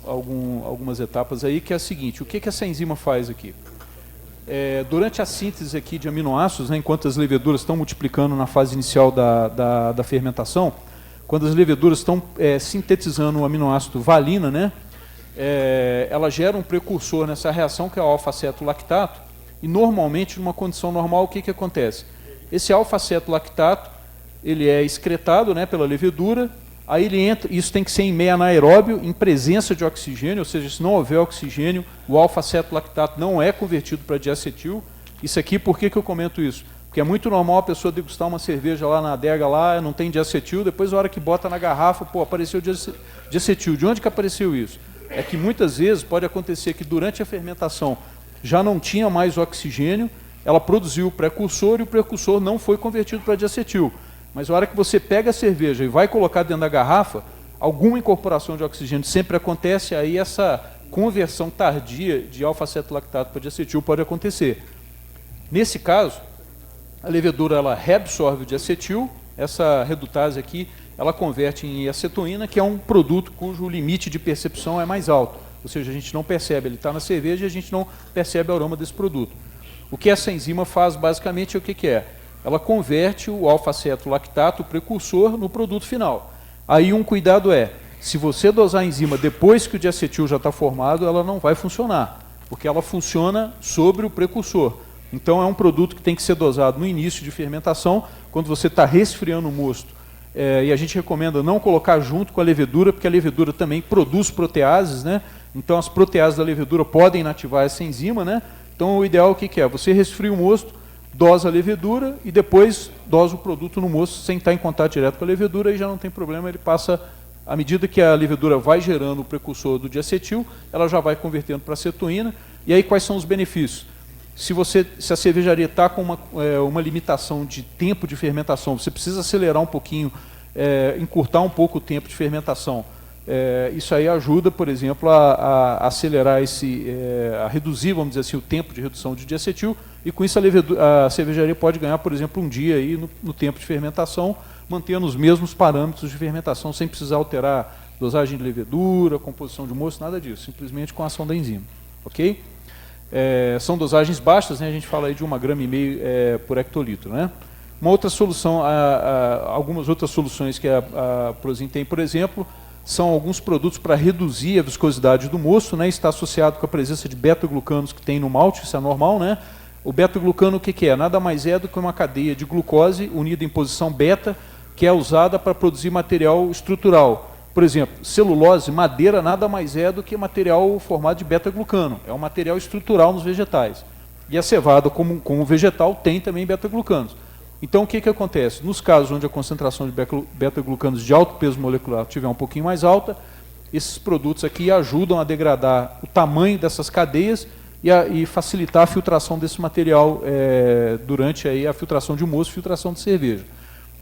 algumas etapas aí, que é a seguinte: o que essa enzima faz aqui? Durante a síntese aqui de aminoácidos, né, enquanto as leveduras estão multiplicando na fase inicial da fermentação, quando as leveduras estão sintetizando o aminoácido valina, né, ela gera um precursor nessa reação, que é o alfa-acetolactato, e normalmente, numa condição normal, o que acontece? Esse alfa-acetolactato, ele é excretado, né, pela levedura, aí ele entra, isso tem que ser em meio anaeróbio, em presença de oxigênio, ou seja, se não houver oxigênio, o alfa-acetolactato não é convertido para diacetil. Isso aqui, por que eu comento isso? Porque é muito normal a pessoa degustar uma cerveja lá na adega, lá, não tem diacetil, depois a hora que bota na garrafa, apareceu diacetil. De onde que apareceu isso? É que muitas vezes pode acontecer que durante a fermentação já não tinha mais oxigênio, ela produziu o precursor e o precursor não foi convertido para diacetil. Mas a hora que você pega a cerveja e vai colocar dentro da garrafa, alguma incorporação de oxigênio sempre acontece, aí essa conversão tardia de alfa-acetolactato para diacetil pode acontecer. Nesse caso, a levedura ela reabsorve o diacetil, essa redutase aqui, ela converte em acetoína, que é um produto cujo limite de percepção é mais alto. Ou seja, a gente não percebe, ele está na cerveja e a gente não percebe o aroma desse produto. O que essa enzima faz basicamente é o que é? Ela converte o alfa-acetolactato, o precursor, no produto final. Aí um cuidado se você dosar a enzima depois que o diacetil já está formado, ela não vai funcionar, porque ela funciona sobre o precursor. Então é um produto que tem que ser dosado no início de fermentação, quando você está resfriando o mosto. E a gente recomenda não colocar junto com a levedura, porque a levedura também produz proteases, né? Então as proteases da levedura podem inativar essa enzima, né? Então o ideal o que é? Você resfria o mosto, dosa a levedura e depois dosa o produto no mosto sem estar em contato direto com a levedura, e já não tem problema, ele passa, à medida que a levedura vai gerando o precursor do diacetil, ela já vai convertendo para acetoína. E aí quais são os benefícios? Se a cervejaria está com uma limitação de tempo de fermentação, você precisa acelerar um pouquinho, encurtar um pouco o tempo de fermentação. Isso aí ajuda, por exemplo, a acelerar a reduzir, vamos dizer assim, o tempo de redução de diacetil, e com isso a cervejaria pode ganhar, por exemplo, um dia aí no tempo de fermentação, mantendo os mesmos parâmetros de fermentação, sem precisar alterar dosagem de levedura, composição de mosto, nada disso, simplesmente com a ação da enzima. Ok? São dosagens baixas, né? A gente fala aí de 1,5 grama por hectolitro, né? Uma outra solução, algumas outras soluções que a Prozin tem, por exemplo, são alguns produtos para reduzir a viscosidade do mosto, né? Está associado com a presença de beta-glucanos que tem no malte, isso é normal, né? O beta-glucano o que é? Nada mais é do que uma cadeia de glucose unida em posição beta, que é usada para produzir material estrutural. Por exemplo, celulose, madeira, nada mais é do que material formado de beta-glucano. É um material estrutural nos vegetais. E a cevada, como vegetal, tem também beta-glucanos. Então, o que acontece? Nos casos onde a concentração de beta-glucanos de alto peso molecular estiver um pouquinho mais alta, esses produtos aqui ajudam a degradar o tamanho dessas cadeias e facilitar a filtração desse material durante aí a filtração de mosto, filtração de cerveja.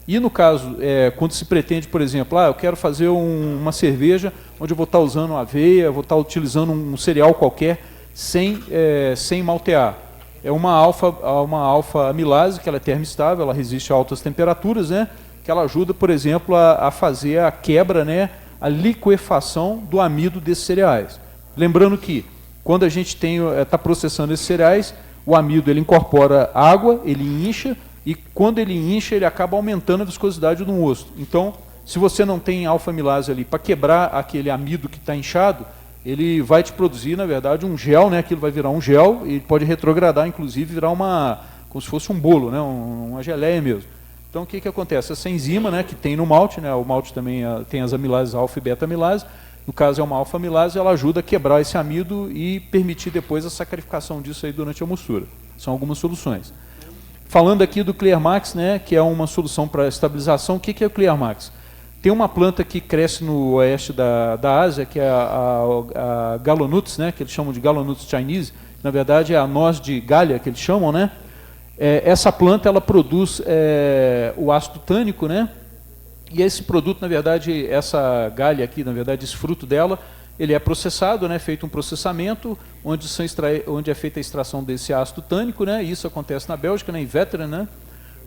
E no caso, quando se pretende, por exemplo, eu quero fazer uma cerveja onde eu vou estar usando aveia, vou estar utilizando um cereal qualquer sem maltear. É uma alfa-amilase, que ela é termoestável, ela resiste a altas temperaturas, né, que ela ajuda, por exemplo, a fazer a quebra, né, a liquefação do amido desses cereais. Lembrando que, quando a gente está processando esses cereais, o amido ele incorpora água, ele incha, e quando ele incha, ele acaba aumentando a viscosidade do mosto. Então, se você não tem alfa-amilase ali para quebrar aquele amido que está inchado, ele vai te produzir, na verdade, um gel, né? Aquilo vai virar um gel e pode retrogradar, inclusive, virar como se fosse um bolo, né? Uma geleia mesmo. Então, o que acontece? Essa enzima, né, que tem no malte, né? O malte também tem as amilases alfa e beta-amilase, no caso é uma alfa-amilase, ela ajuda a quebrar esse amido e permitir depois a sacarificação disso aí durante a mostura. São algumas soluções. Falando aqui do Clearmax, né, que é uma solução para estabilização, o que é o Clearmax? Tem uma planta que cresce no oeste da Ásia, que é a Galonuts, né, que eles chamam de Galonuts Chinese, na verdade é a noz de galha que eles chamam, né? Essa planta ela produz o ácido tânico, né? E esse produto, na verdade, essa galha aqui, na verdade, esse fruto dela, ele é processado, né, feito um processamento, onde é feita a extração desse ácido tânico, né? Isso acontece na Bélgica, né, em Wetteren, né?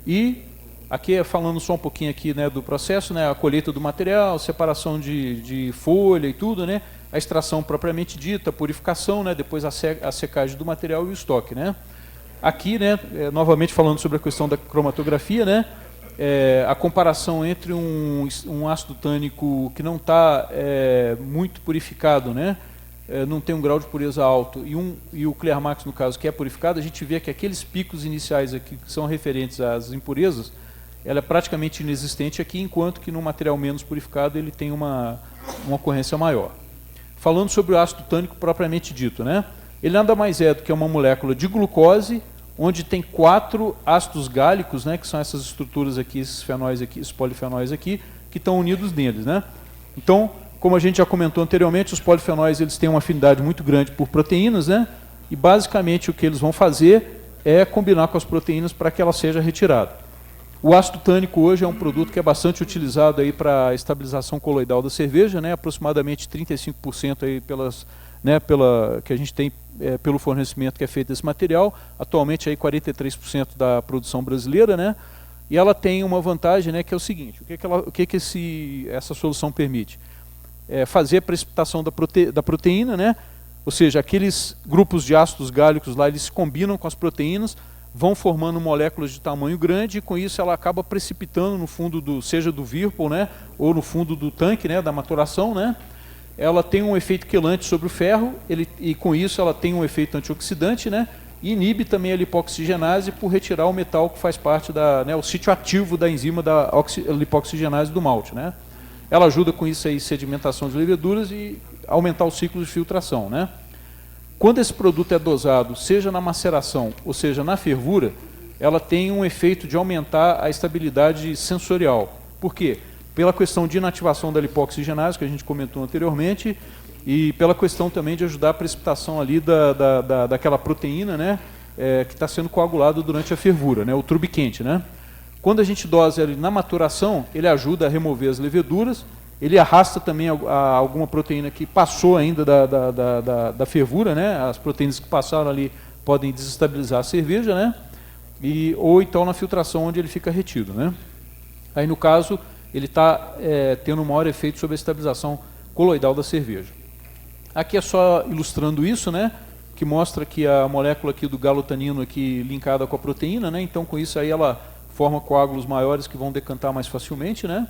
E aqui, falando só um pouquinho aqui, né, do processo, né, a colheita do material, separação de folha e tudo, né, a extração propriamente dita, a purificação, né, depois a secagem do material e o estoque, né. Aqui, né, novamente falando sobre a questão da cromatografia, né, a comparação entre um ácido tânico que não está muito purificado, né, não tem um grau de pureza alto, e o Clearmax, no caso, que é purificado, a gente vê que aqueles picos iniciais aqui, que são referentes às impurezas, ela é praticamente inexistente aqui, enquanto que no material menos purificado ele tem uma ocorrência maior. Falando sobre o ácido tânico propriamente dito, né? Ele nada mais é do que uma molécula de glucose, onde tem 4 ácidos gálicos, né, que são essas estruturas aqui, esses fenóis aqui, esses polifenóis aqui, que estão unidos neles, né? Então, como a gente já comentou anteriormente, os polifenóis eles têm uma afinidade muito grande por proteínas, né? E basicamente o que eles vão fazer é combinar com as proteínas para que ela seja retirada. O ácido tânico hoje é um produto que é bastante utilizado aí para a estabilização coloidal da cerveja, né? Aproximadamente 35% aí que a gente tem pelo fornecimento que é feito desse material. Atualmente aí 43% da produção brasileira, né? E ela tem uma vantagem, né, que é o seguinte: o que essa solução permite? Fazer a precipitação da proteína, né? Ou seja, aqueles grupos de ácidos gálicos lá, eles se combinam com as proteínas, vão formando moléculas de tamanho grande, e com isso ela acaba precipitando no fundo seja do Whirlpool, né, ou no fundo do tanque, né, da maturação, né. Ela tem um efeito quelante sobre o ferro, e com isso ela tem um efeito antioxidante, né, e inibe também a lipoxigenase por retirar o metal que faz parte o sítio ativo da enzima da lipoxigenase do malte, né. Ela ajuda com isso aí sedimentação de leveduras e aumentar o ciclo de filtração, né. Quando esse produto é dosado, seja na maceração ou seja na fervura, ela tem um efeito de aumentar a estabilidade sensorial. Por quê? Pela questão de inativação da lipoxigenase, que a gente comentou anteriormente, e pela questão também de ajudar a precipitação ali daquela proteína, né, que está sendo coagulada durante a fervura, né, o trube quente, né. Quando a gente dosa ele na maturação, ele ajuda a remover as leveduras, ele arrasta também alguma proteína que passou ainda da fervura, né? As proteínas que passaram ali podem desestabilizar a cerveja, né? Ou então na filtração, onde ele fica retido, né? Aí, no caso, ele está tendo um maior efeito sobre a estabilização coloidal da cerveja. Aqui é só ilustrando isso, né? Que mostra que a molécula aqui do galotanino aqui linkada com a proteína, né? Então, com isso aí ela forma coágulos maiores que vão decantar mais facilmente, né?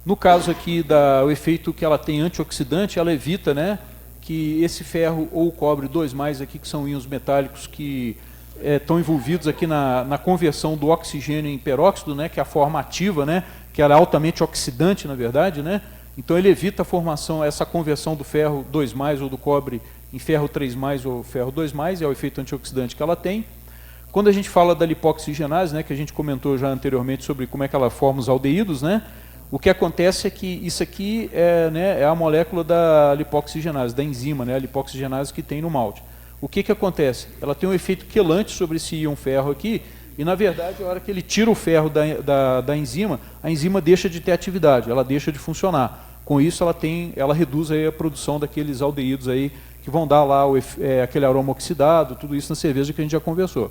No caso aqui, o efeito que ela tem antioxidante, ela evita, né, que esse ferro ou o cobre 2+, aqui, que são íons metálicos que estão envolvidos aqui na conversão do oxigênio em peróxido, né, que é a forma ativa, né, que ela é altamente oxidante, na verdade, né? Então ele evita a formação, essa conversão do ferro 2+, ou do cobre em ferro 3+, ou ferro 2+, é o efeito antioxidante que ela tem. Quando a gente fala da lipoxigenase, né, que a gente comentou já anteriormente sobre como é que ela forma os aldeídos, né, o que acontece é que isso aqui é a molécula da lipoxigenase, da enzima, né, a lipoxigenase que tem no malte. O que acontece? Ela tem um efeito quelante sobre esse íon ferro aqui, e na verdade, a hora que ele tira o ferro da enzima, a enzima deixa de ter atividade, ela deixa de funcionar. Com isso, ela reduz aí a produção daqueles aldeídos aí, que vão dar lá aquele aroma oxidado, tudo isso na cerveja que a gente já conversou.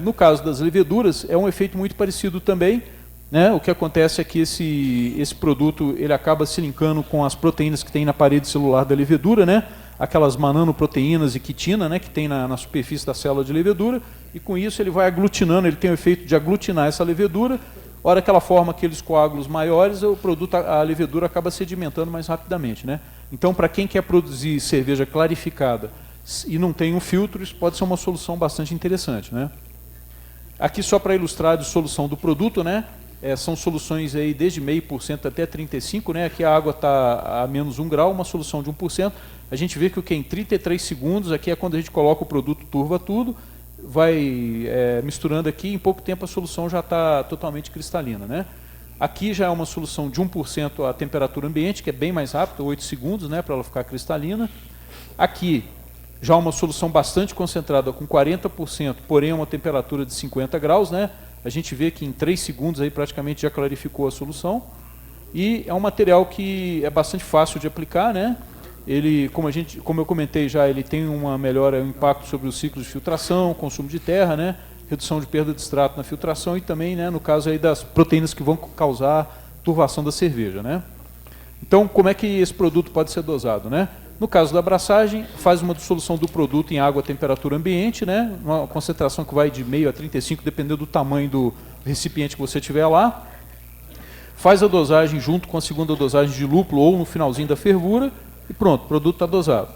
No caso das leveduras, é um efeito muito parecido também, né? O que acontece é que esse produto ele acaba se linkando com as proteínas que tem na parede celular da levedura, né? Aquelas mananoproteínas e quitina, né, que tem na superfície da célula de levedura, e com isso ele vai aglutinando, ele tem o efeito de aglutinar essa levedura. A hora que ela forma aqueles coágulos maiores, o produto, a levedura acaba sedimentando mais rapidamente, né? Então, para quem quer produzir cerveja clarificada e não tem um filtro, isso pode ser uma solução bastante interessante, né? Aqui só para ilustrar a dissolução do produto, né? São soluções aí desde 0,5% até 35%, né? Aqui a água está a menos 1 grau, uma solução de 1%. A gente vê que em 33 segundos, aqui é quando a gente coloca o produto, turva tudo, vai misturando aqui, em pouco tempo a solução já está totalmente cristalina, né? Aqui já é uma solução de 1% à temperatura ambiente, que é bem mais rápido, 8 segundos, né, para ela ficar cristalina. Aqui já uma solução bastante concentrada com 40%, porém a uma temperatura de 50 graus, né? A gente vê que em 3 segundos aí praticamente já clarificou a solução. E é um material que é bastante fácil de aplicar, né? Ele, como eu comentei já, ele tem uma melhora, um impacto sobre os ciclos de filtração, consumo de terra, né? Redução de perda de extrato na filtração e também, né, no caso aí das proteínas que vão causar turvação da cerveja, né? Então, como é que esse produto pode ser dosado, né? No caso da abraçagem, faz uma dissolução do produto em água a temperatura ambiente, né? Uma concentração que vai de 0,5 a 35, dependendo do tamanho do recipiente que você tiver lá. Faz a dosagem junto com a segunda dosagem de lúpulo ou no finalzinho da fervura e pronto, o produto está dosado.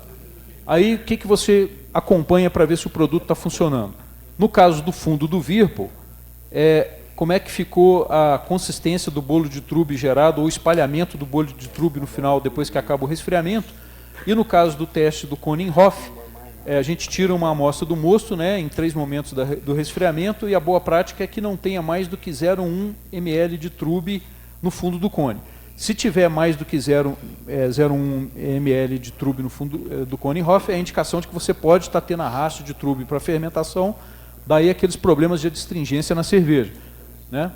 Aí, o que você acompanha para ver se o produto está funcionando? No caso do fundo do Whirlpool, como é que ficou a consistência do bolo de trube gerado ou o espalhamento do bolo de trube no final, depois que acaba o resfriamento. E no caso do teste do Koninghoff, a gente tira uma amostra do mosto, né, em 3 momentos do resfriamento, e a boa prática é que não tenha mais do que 0,1 ml de trube no fundo do cone. Se tiver mais do que 0,1 ml de trube no fundo do Koninghoff, é a indicação de que você pode estar tendo arrasto de trube para fermentação, daí aqueles problemas de adstringência na cerveja, né?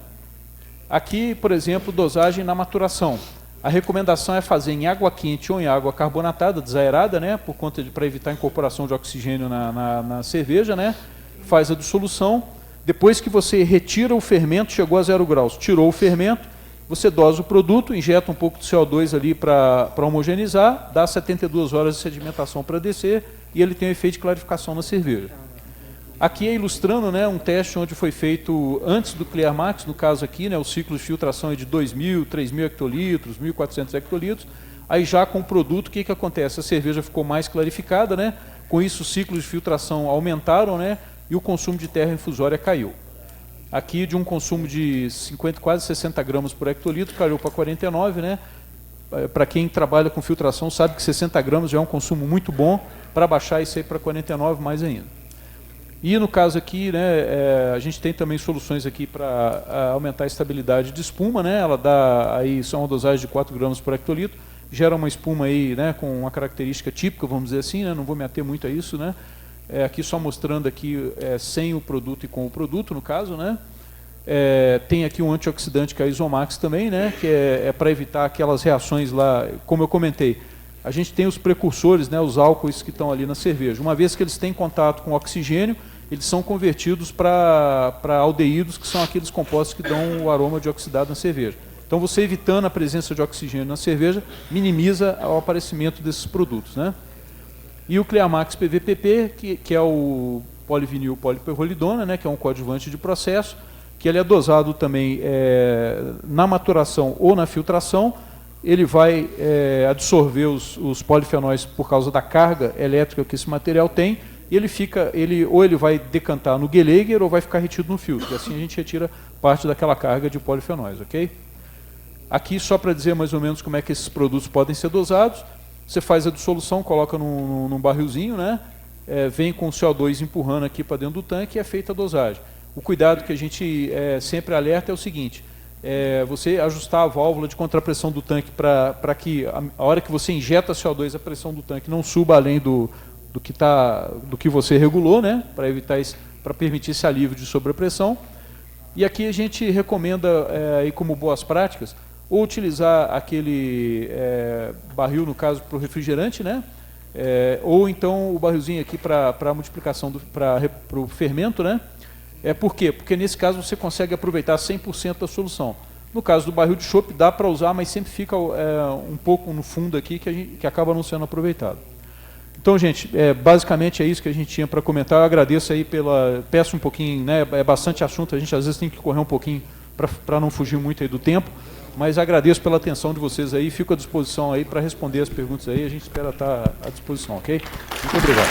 Aqui, por exemplo, dosagem na maturação. A recomendação é fazer em água quente ou em água carbonatada, desaerada, né, para evitar a incorporação de oxigênio na cerveja, né? Faz a dissolução. Depois que você retira o fermento, chegou a 0 graus, tirou o fermento, você dosa o produto, injeta um pouco de CO2 ali para homogeneizar, dá 72 horas de sedimentação para descer e ele tem um efeito de clarificação na cerveja. Aqui é ilustrando, né, um teste onde foi feito antes do Clear Max, no caso aqui, né, o ciclo de filtração é de 2.000, 3.000 hectolitros, 1.400 hectolitros. Aí já com o produto, o que acontece? A cerveja ficou mais clarificada, né? Com isso os ciclos de filtração aumentaram, né, e o consumo de terra infusória caiu. Aqui de um consumo de 50, quase 60 gramas por hectolitro, caiu para 49, né? Para quem trabalha com filtração sabe que 60 gramas já é um consumo muito bom, para baixar isso aí para 49 mais ainda. E no caso aqui, né, a gente tem também soluções aqui para aumentar a estabilidade de espuma, né? Ela dá aí só uma dosagem de 4 gramas por hectolitro, gera uma espuma aí, né, com uma característica típica, vamos dizer assim, né? Não vou me ater muito a isso, né? Aqui só mostrando aqui sem o produto e com o produto, no caso, né? Tem aqui um antioxidante que é a Isomax também, né? Que é para evitar aquelas reações lá, como eu comentei. A gente tem os precursores, né, os álcoois que estão ali na cerveja. Uma vez que eles têm contato com oxigênio, eles são convertidos para aldeídos, que são aqueles compostos que dão o aroma de oxidado na cerveja. Então, você evitando a presença de oxigênio na cerveja, minimiza o aparecimento desses produtos, né? E o Clearmax PVPP, que é o polivinil poliperrolidona, né, que é um coadjuvante de processo, que ele é dosado também na maturação ou na filtração. Ele vai absorver os polifenóis por causa da carga elétrica que esse material tem, e ou ele vai decantar no Gehleger ou vai ficar retido no filtro, e assim a gente retira parte daquela carga de polifenóis, ok? Aqui, só para dizer mais ou menos como é que esses produtos podem ser dosados, você faz a dissolução, coloca num barrilzinho, né? Vem com o CO2 empurrando aqui para dentro do tanque e é feita a dosagem. O cuidado que a gente sempre alerta é o seguinte: você ajustar a válvula de contrapressão do tanque para que, a hora que você injeta CO2, a pressão do tanque não suba além do que você regulou, né? Para permitir esse alívio de sobrepressão. E aqui a gente recomenda, aí como boas práticas, ou utilizar aquele barril, no caso, para o refrigerante, né? Ou então o barrilzinho aqui para a multiplicação, para o fermento, né? Por quê? Porque nesse caso você consegue aproveitar 100% da solução. No caso do barril de chopp dá para usar, mas sempre fica um pouco no fundo aqui que acaba não sendo aproveitado. Então, gente, basicamente é isso que a gente tinha para comentar. Eu agradeço aí peço um pouquinho, né? É bastante assunto, a gente às vezes tem que correr um pouquinho para não fugir muito aí do tempo, mas agradeço pela atenção de vocês aí, fico à disposição aí para responder as perguntas aí, a gente espera estar à disposição, ok? Muito obrigado.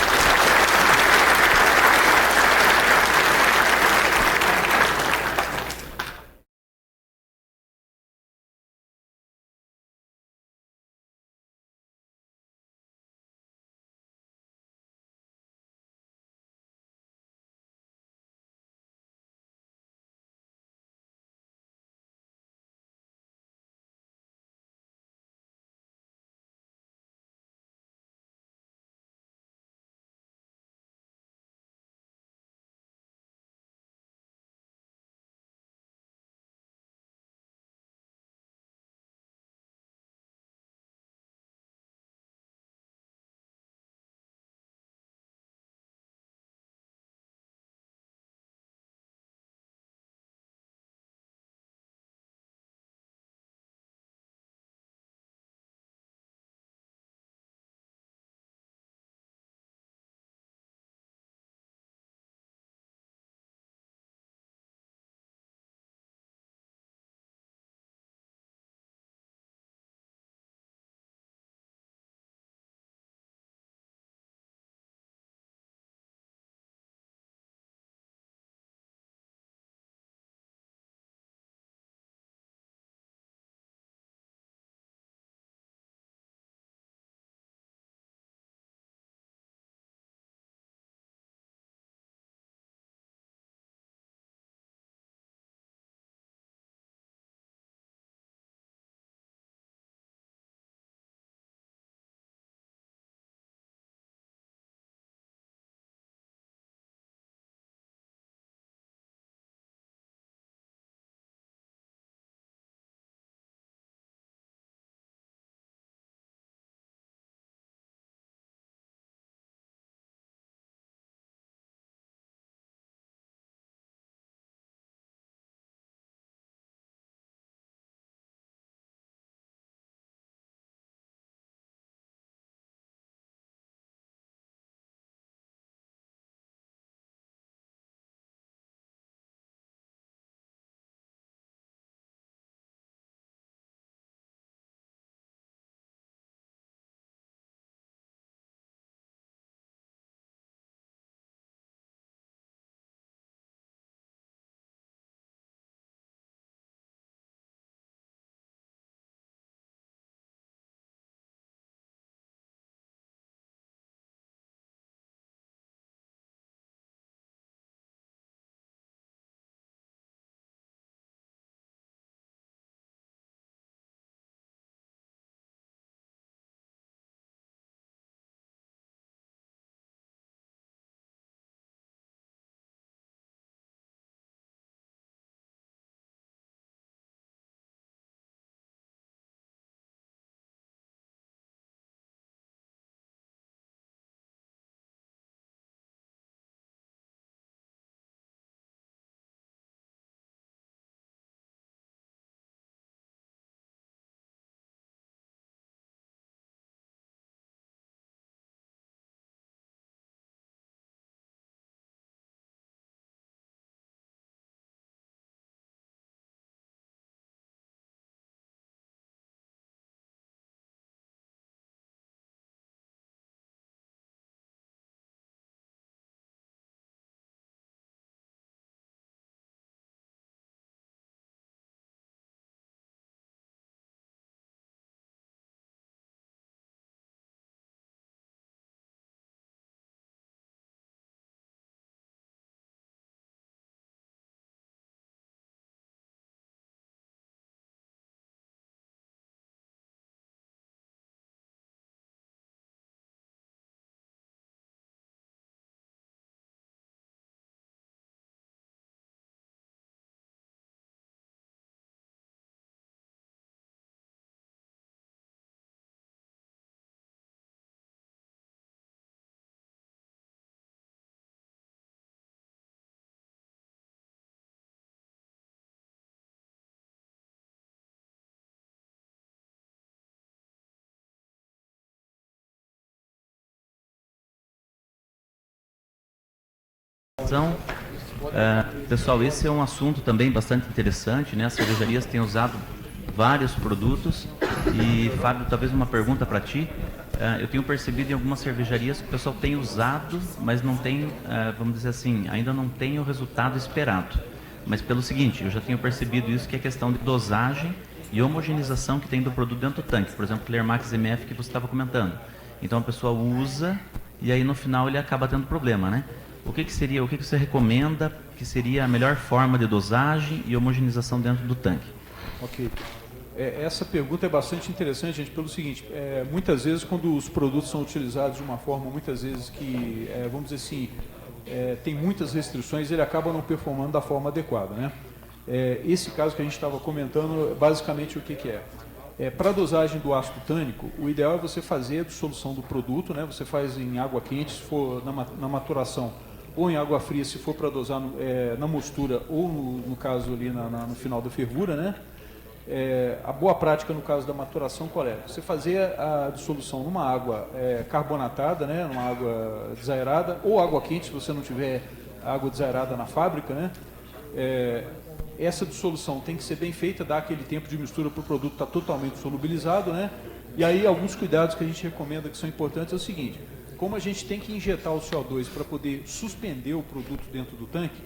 participação. Pessoal, esse é um assunto também bastante interessante, né? As cervejarias têm usado vários produtos e, Fábio, talvez uma pergunta para ti. Eu tenho percebido em algumas cervejarias que o pessoal tem usado, mas não tem, vamos dizer assim, ainda não tem o resultado esperado. Mas pelo seguinte, eu já tenho percebido isso, que é a questão de dosagem e homogeneização que tem do produto dentro do tanque. Por exemplo, o Clear Max MF que você estava comentando. Então a pessoa usa e aí no final ele acaba tendo problema, né? O que você recomenda que seria a melhor forma de dosagem e homogeneização dentro do tanque? Ok. Essa pergunta é bastante interessante, gente, pelo seguinte, muitas vezes quando os produtos são utilizados de uma forma, muitas vezes que, vamos dizer assim, tem muitas restrições, ele acaba não performando da forma adequada, né? Esse caso que a gente estava comentando, basicamente o que é? Para a dosagem do ácido tânico, o ideal é você fazer a dissolução do produto, né? Você faz em água quente, se for na maturação, ou em água fria, se for para dosar na mostura, ou no caso ali no final da fervura, né? A boa prática no caso da maturação qual é? Você fazer a dissolução numa água carbonatada, né? Numa água desaerada, ou água quente, se você não tiver água desaerada na fábrica, né? Essa dissolução tem que ser bem feita, dar aquele tempo de mistura para o produto estar totalmente solubilizado, né? E aí alguns cuidados que a gente recomenda que são importantes é o seguinte: como a gente tem que injetar o CO2 para poder suspender o produto dentro do tanque,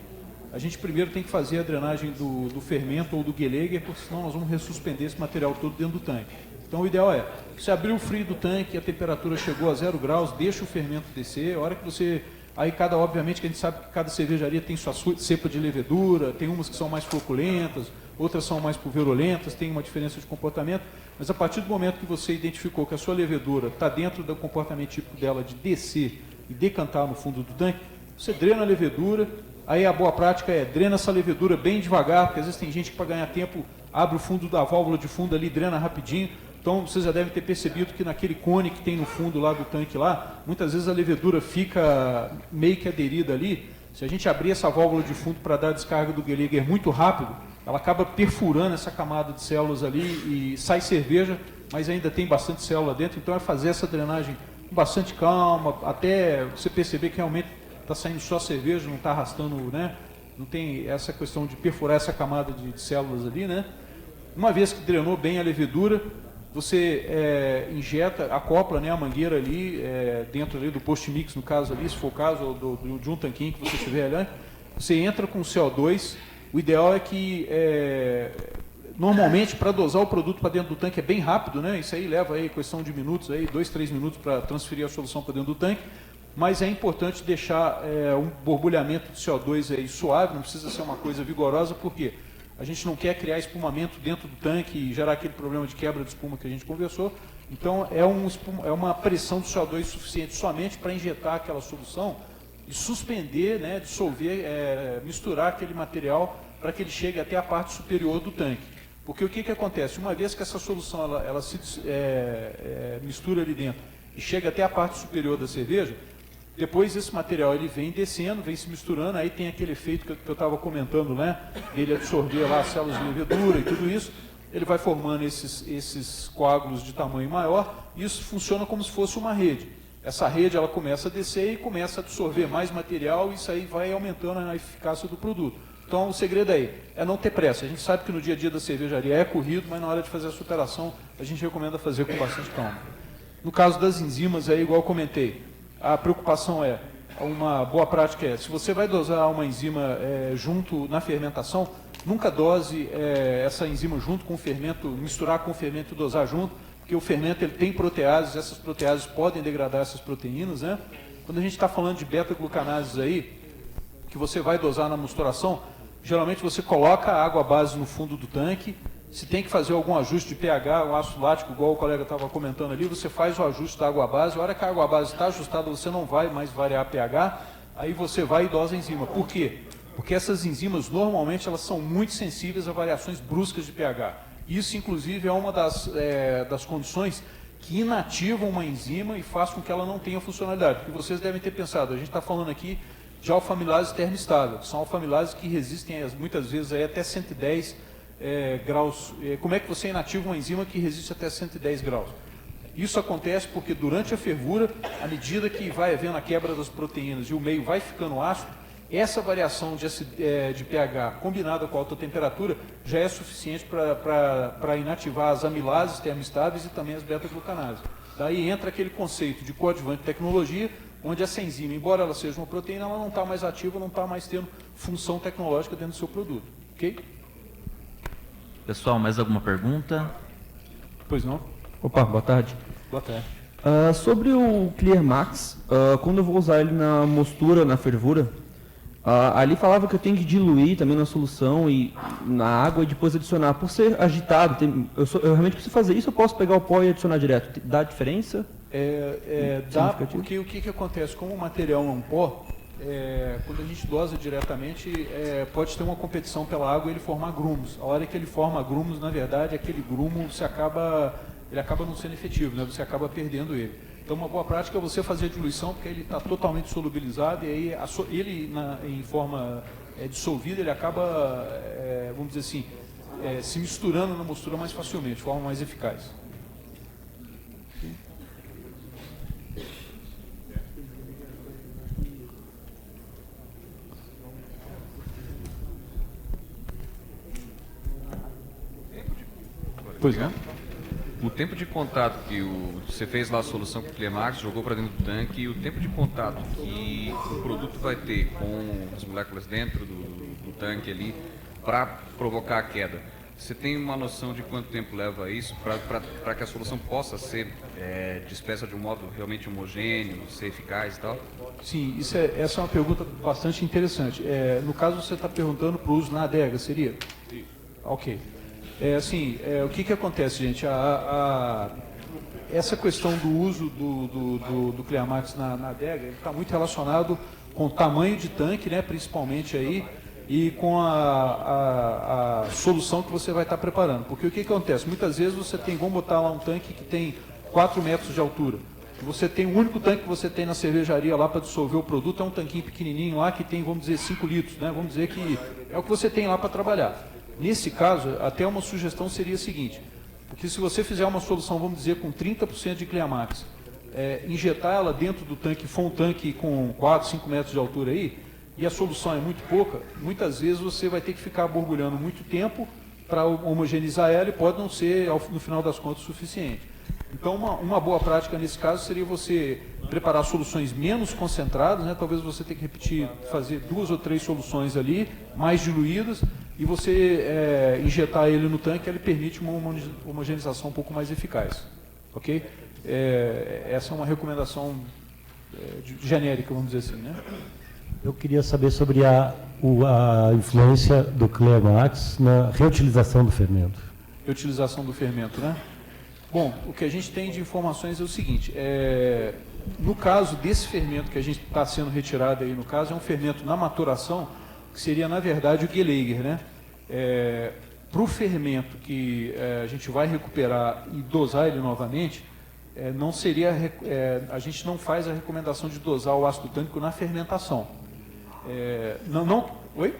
a gente primeiro tem que fazer a drenagem do fermento ou do Gehleger, porque senão nós vamos ressuspender esse material todo dentro do tanque. Então o ideal é, você abriu o frio do tanque, a temperatura chegou a 0 graus, deixa o fermento descer, a hora que você... Aí obviamente que a gente sabe que cada cervejaria tem sua cepa de levedura, tem umas que são mais floculentas, outras são mais pulverulentas, tem uma diferença de comportamento, mas a partir do momento que você identificou que a sua levedura está dentro do comportamento típico dela de descer e decantar no fundo do tanque, você drena a levedura. Aí a boa prática drena essa levedura bem devagar, porque às vezes tem gente que para ganhar tempo abre o fundo da válvula de fundo ali, drena rapidinho. Então vocês já devem ter percebido que naquele cone que tem no fundo lá do tanque lá, muitas vezes a levedura fica meio que aderida ali. Se a gente abrir essa válvula de fundo para dar a descarga do Gehleger muito rápido, ela acaba perfurando essa camada de células ali e sai cerveja, mas ainda tem bastante célula dentro. Então é fazer essa drenagem com bastante calma, até você perceber que realmente está saindo só cerveja, não está arrastando, né? Não tem essa questão de perfurar essa camada de células ali, né? Uma vez que drenou bem a levedura, você injeta, acopla, né, a mangueira ali, dentro ali do post-mix, no caso ali, se for o caso, ou de um tanquinho que você tiver ali, você entra com o CO2, o ideal é que, normalmente, para dosar o produto para dentro do tanque é bem rápido, né? Isso aí leva aí questão de minutos, 2, 3 minutos para transferir a solução para dentro do tanque. Mas é importante deixar um borbulhamento de CO2 aí suave, não precisa ser uma coisa vigorosa, porque a gente não quer criar espumamento dentro do tanque e gerar aquele problema de quebra de espuma que a gente conversou. Então é uma pressão de CO2 suficiente somente para injetar aquela solução e suspender, né, dissolver, misturar aquele material para que ele chegue até a parte superior do tanque. Porque o que acontece? Uma vez que essa solução ela se mistura ali dentro e chega até a parte superior da cerveja, depois esse material ele vem descendo, vem se misturando, aí tem aquele efeito que eu estava comentando, né? Ele absorver lá as células de levedura e tudo isso, ele vai formando esses coágulos de tamanho maior, e isso funciona como se fosse uma rede. Essa rede ela começa a descer e começa a absorver mais material, e isso aí vai aumentando a eficácia do produto. Então o segredo aí é não ter pressa. A gente sabe que no dia a dia da cervejaria é corrido, mas na hora de fazer a superação a gente recomenda fazer com bastante calma. No caso das enzimas, igual eu comentei, a preocupação uma boa prática se você vai dosar uma enzima junto na fermentação, nunca dose essa enzima junto com o fermento, misturar com o fermento e dosar junto, porque o fermento ele tem proteases, essas proteases podem degradar essas proteínas, né? Quando a gente está falando de beta-glucanases aí, que você vai dosar na misturação, geralmente você coloca a água base no fundo do tanque. Se tem que fazer algum ajuste de pH, o ácido lático, igual o colega estava comentando ali, você faz o ajuste da água base. A hora que a água base está ajustada, você não vai mais variar pH, aí você vai e dosa a enzima. Por quê? Porque essas enzimas, normalmente, elas são muito sensíveis a variações bruscas de pH. Isso, inclusive, é uma das condições que inativam uma enzima e faz com que ela não tenha funcionalidade. Porque vocês devem ter pensado, a gente está falando aqui de alfamilases termoestável. São alfamilases que resistem, muitas vezes, até 110 graus. Como é que você inativa uma enzima que resiste até 110 graus? Isso acontece porque durante a fervura, à medida que vai havendo a quebra das proteínas e o meio vai ficando ácido, essa variação de pH combinada com a alta temperatura já é suficiente para inativar as amilases termoestáveis e também as beta-glucanases. Daí entra aquele conceito de coadjuvante de tecnologia, onde essa enzima, embora ela seja uma proteína, ela não está mais ativa, não está mais tendo função tecnológica dentro do seu produto. Ok? Pessoal, mais alguma pergunta? Pois não? Opa, boa tarde. Boa tarde. Sobre o Clear Max, quando eu vou usar ele na mostura, na fervura, ali falava que eu tenho que diluir também na solução e na água e depois adicionar. Por ser agitado, eu realmente preciso fazer isso, eu posso pegar o pó e adicionar direto? Dá diferença? Dá, porque o que acontece? Como o material é um pó, quando a gente dosa diretamente, pode ter uma competição pela água e ele formar grumos. A hora que ele forma grumos, na verdade, aquele grumo ele acaba não sendo efetivo, né? Você acaba perdendo ele. Então, uma boa prática é você fazer a diluição, porque ele está totalmente solubilizado e aí ele, em forma dissolvida, ele acaba, vamos dizer assim, se misturando na mostura mais facilmente, de forma mais eficaz. Pois não? O tempo de contato que você fez lá a solução com o Clearmax, jogou para dentro do tanque, e o tempo de contato que o produto vai ter com as moléculas dentro do tanque ali para provocar a queda. Você tem uma noção de quanto tempo leva isso para que a solução possa ser dispersa de um modo realmente homogêneo, ser eficaz e tal? Sim, essa é uma pergunta bastante interessante. No caso, você está perguntando para o uso na adega, seria? Sim. Ok. O que acontece, gente? Essa questão do uso do Clearmax na adega está muito relacionado com o tamanho de tanque, né, principalmente aí, e com a solução que você vai estar preparando. Porque o que acontece? Muitas vezes você tem, vamos botar lá um tanque que tem 4 metros de altura. Você tem o único tanque que você tem na cervejaria lá para dissolver o produto, é um tanquinho pequenininho lá que tem, vamos dizer, 5 litros, né? Vamos dizer que é o que você tem lá para trabalhar. Nesse caso, até uma sugestão seria a seguinte, porque se você fizer uma solução, vamos dizer, com 30% de Clearmax, injetar ela dentro do tanque, for um tanque com 4, 5 metros de altura aí, e a solução é muito pouca, muitas vezes você vai ter que ficar borbulhando muito tempo para homogeneizar ela e pode não ser, no final das contas, o suficiente. Então, uma boa prática nesse caso seria você preparar soluções menos concentradas, né? Talvez você tenha que fazer 2 ou 3 soluções ali, mais diluídas, e você injetar ele no tanque, ele permite uma homogeneização um pouco mais eficaz. Ok? Essa é uma recomendação genérica, vamos dizer assim, né? Eu queria saber sobre a influência do Clearmax na reutilização do fermento. Reutilização do fermento, né? Bom, o que a gente tem de informações é o seguinte, no caso desse fermento que a gente está sendo retirado aí, no caso, é um fermento na maturação, que seria, na verdade, o Geiger, né? Para o fermento que a gente vai recuperar e dosar ele novamente, não seria, a gente não faz a recomendação de dosar o ácido tânico na fermentação. Oi?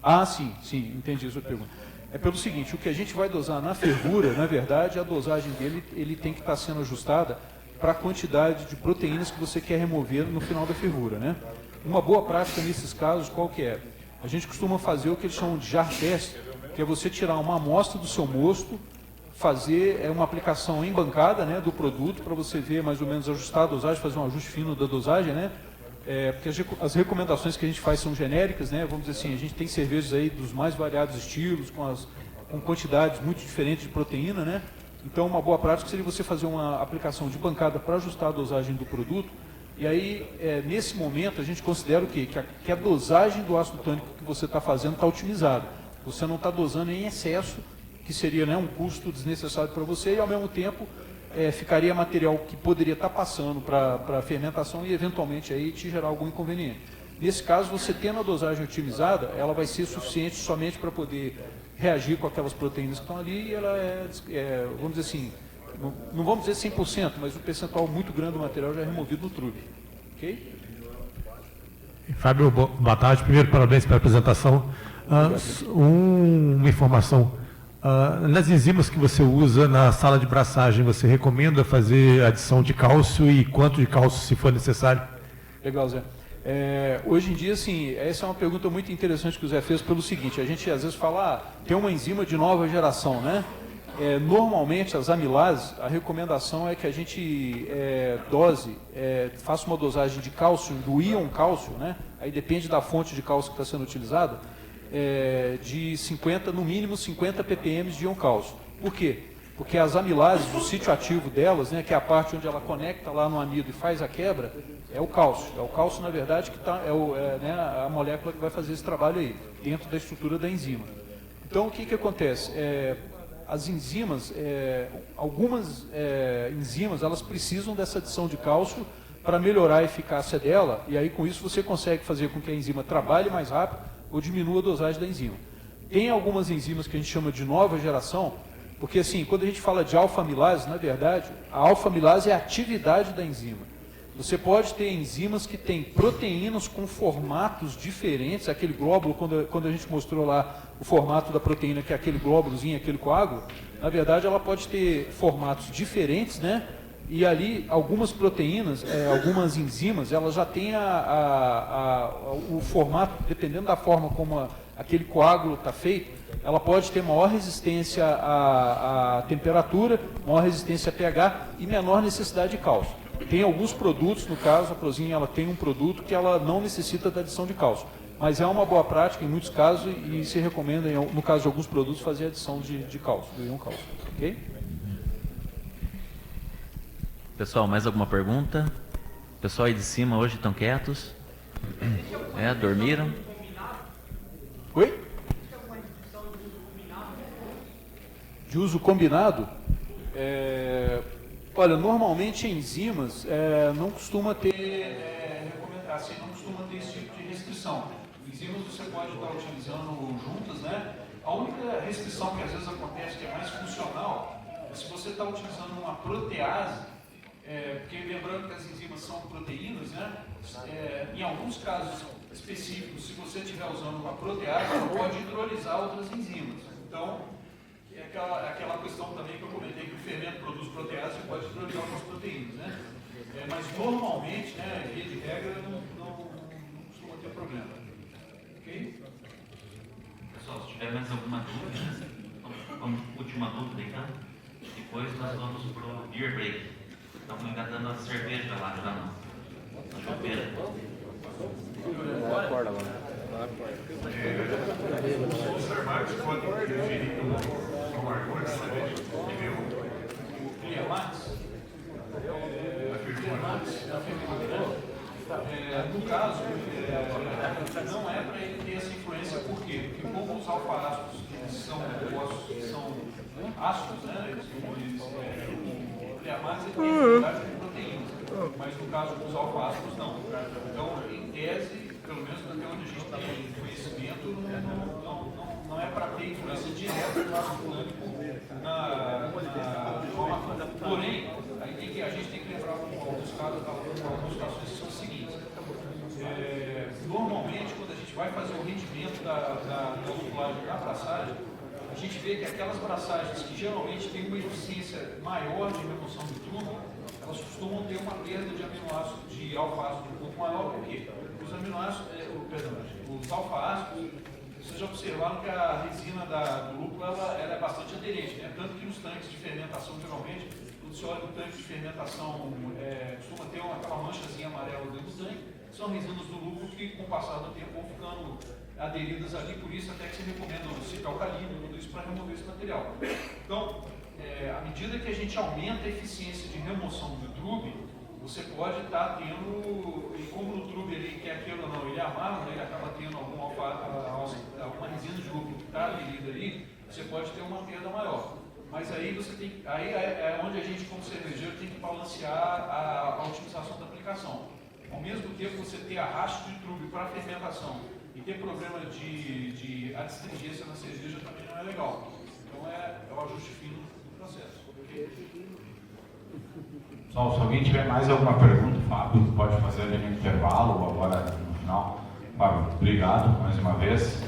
Ah, sim, entendi a sua pergunta. É pelo seguinte, o que a gente vai dosar na fervura, na verdade, a dosagem dele ele tem que estar sendo ajustada para a quantidade de proteínas que você quer remover no final da fervura, né? Uma boa prática nesses casos, qual que é? A gente costuma fazer o que eles chamam de jar test, que é você tirar uma amostra do seu mosto, fazer uma aplicação em bancada, né, do produto, para você ver mais ou menos ajustar a dosagem, fazer um ajuste fino da dosagem, né? Porque as recomendações que a gente faz são genéricas, né? Vamos dizer assim, a gente tem cervejas aí dos mais variados estilos, com quantidades muito diferentes de proteína, né? Então, uma boa prática seria você fazer uma aplicação de bancada para ajustar a dosagem do produto. E aí, nesse momento, a gente considera o quê? Que a dosagem do ácido tânico que você está fazendo está otimizada. Você não está dosando em excesso, que seria, né, um custo desnecessário para você, e ao mesmo tempo ficaria material que poderia estar passando para a fermentação e eventualmente aí te gerar algum inconveniente. Nesse caso, você tendo a dosagem otimizada, ela vai ser suficiente somente para poder reagir com aquelas proteínas que estão ali, e ela vamos dizer assim, não vamos dizer 100%, mas um percentual muito grande do material já é removido no truque. Ok? Fábio, boa tarde. Primeiro, parabéns pela apresentação. Uma informação. Nas enzimas que você usa na sala de braçagem, você recomenda fazer adição de cálcio e quanto de cálcio, se for necessário? Legal, Zé. Hoje em dia, assim, essa é uma pergunta muito interessante que o Zé fez pelo seguinte, a gente às vezes fala, tem uma enzima de nova geração, né? Normalmente, as amilases, a recomendação é que a gente faça uma dosagem de cálcio, do íon cálcio, né? Aí depende da fonte de cálcio que está sendo utilizada, de 50, no mínimo 50 ppm de íon cálcio. Por quê? Porque as amilases, o sítio ativo delas, né, que é a parte onde ela conecta lá no amido e faz a quebra, é o cálcio. É o cálcio, na verdade, que a molécula que vai fazer esse trabalho aí, dentro da estrutura da enzima. Então, o que acontece? As enzimas, algumas enzimas, elas precisam dessa adição de cálcio para melhorar a eficácia dela, e aí com isso você consegue fazer com que a enzima trabalhe mais rápido ou diminua a dosagem da enzima. Tem algumas enzimas que a gente chama de nova geração, porque assim, quando a gente fala de alfa-amilase, na verdade, a alfa-amilase é a atividade da enzima. Você pode ter enzimas que têm proteínas com formatos diferentes, aquele glóbulo, quando a gente mostrou lá o formato da proteína, que é aquele glóbulozinho, aquele coágulo, na verdade ela pode ter formatos diferentes, né? E ali, algumas proteínas, algumas enzimas, elas já têm o formato, dependendo da forma como aquele coágulo está feito, ela pode ter maior resistência à temperatura, maior resistência a pH e menor necessidade de cálcio. Tem alguns produtos, no caso, a Prozin, ela tem um produto que ela não necessita da adição de cálcio. Mas é uma boa prática em muitos casos e se recomenda, no caso de alguns produtos, fazer a adição de cálcio, do íon cálcio. Ok? Pessoal, mais alguma pergunta? Pessoal aí de cima hoje estão quietos? Dormiram? Oi? De uso combinado? Olha, normalmente enzimas não costuma ter não costuma ter esse tipo de restrição. Enzimas você pode estar utilizando juntas, né? A única restrição que às vezes acontece, que é mais funcional, é se você está utilizando uma protease, porque lembrando que as enzimas são proteínas, né? Em alguns casos específicos, se você estiver usando uma protease, ela pode hidrolisar outras enzimas. Então, aquela questão também que eu comentei, que o fermento produz protease e pode hidrolisar outras proteínas, né? Mas normalmente, né, via de regra, não costuma ter problema. Ok? Pessoal, se tiver mais alguma dúvida, última dúvida então, depois nós vamos para o beer break. Estamos engatando a cerveja lá já na chopeira. Acorda lá. Os termáticos podem interferir no amargor da cerveja que bebeu. O Clearmax, no caso, não é para ele ter essa influência, por quê? Porque como os alfa-ácidos são compostos que são ácidos, né? O Clearmax tem quantidade de proteínas, mas no caso dos alfa-ácidos não. Então, em tese, pelo menos até onde a gente tem conhecimento, não é para ter influência direta do ácido fúlvico na forma. Porém, a gente tem que lembrar alguns casos, algumas situações que são as seguintes. Normalmente, quando a gente vai fazer o rendimento da lupulagem na braçagem, a gente vê que aquelas braçagens que geralmente têm uma eficiência maior de remoção do trumo, elas costumam ter uma perda de aminoácido, de alfa-ácido um pouco maior. Por quê? Os aminoácidos, os alfa-ácidos, vocês já observaram que a resina do lúpulo ela é bastante aderente, né? Tanto que nos tanques de fermentação, geralmente, quando você olha no tanque de fermentação, costuma ter aquela manchazinha amarela dentro do tanque, são resinas do lúpulo que, com o passar do tempo, vão ficando aderidas ali, por isso até que se recomenda o citalcalino, tudo isso para remover esse material. Então, à medida que a gente aumenta a eficiência de remoção do trube, você pode estar tendo, e como o trube ele quer aquilo ou não, ele amarra, né, ele acaba tendo alguma resina de lúpulo que está aderida ali, você pode ter uma perda maior. Mas aí é onde a gente, como cervejeiro, tem que balancear a otimização da aplicação. Ao mesmo tempo, você ter arrasto de trube para fermentação e ter problema de adstringência na cerveja também não é legal. Então é o ajuste fino do processo. Pessoal, se alguém tiver mais alguma pergunta, Fábio, pode fazer ali no intervalo ou agora no final. Fábio, obrigado mais uma vez.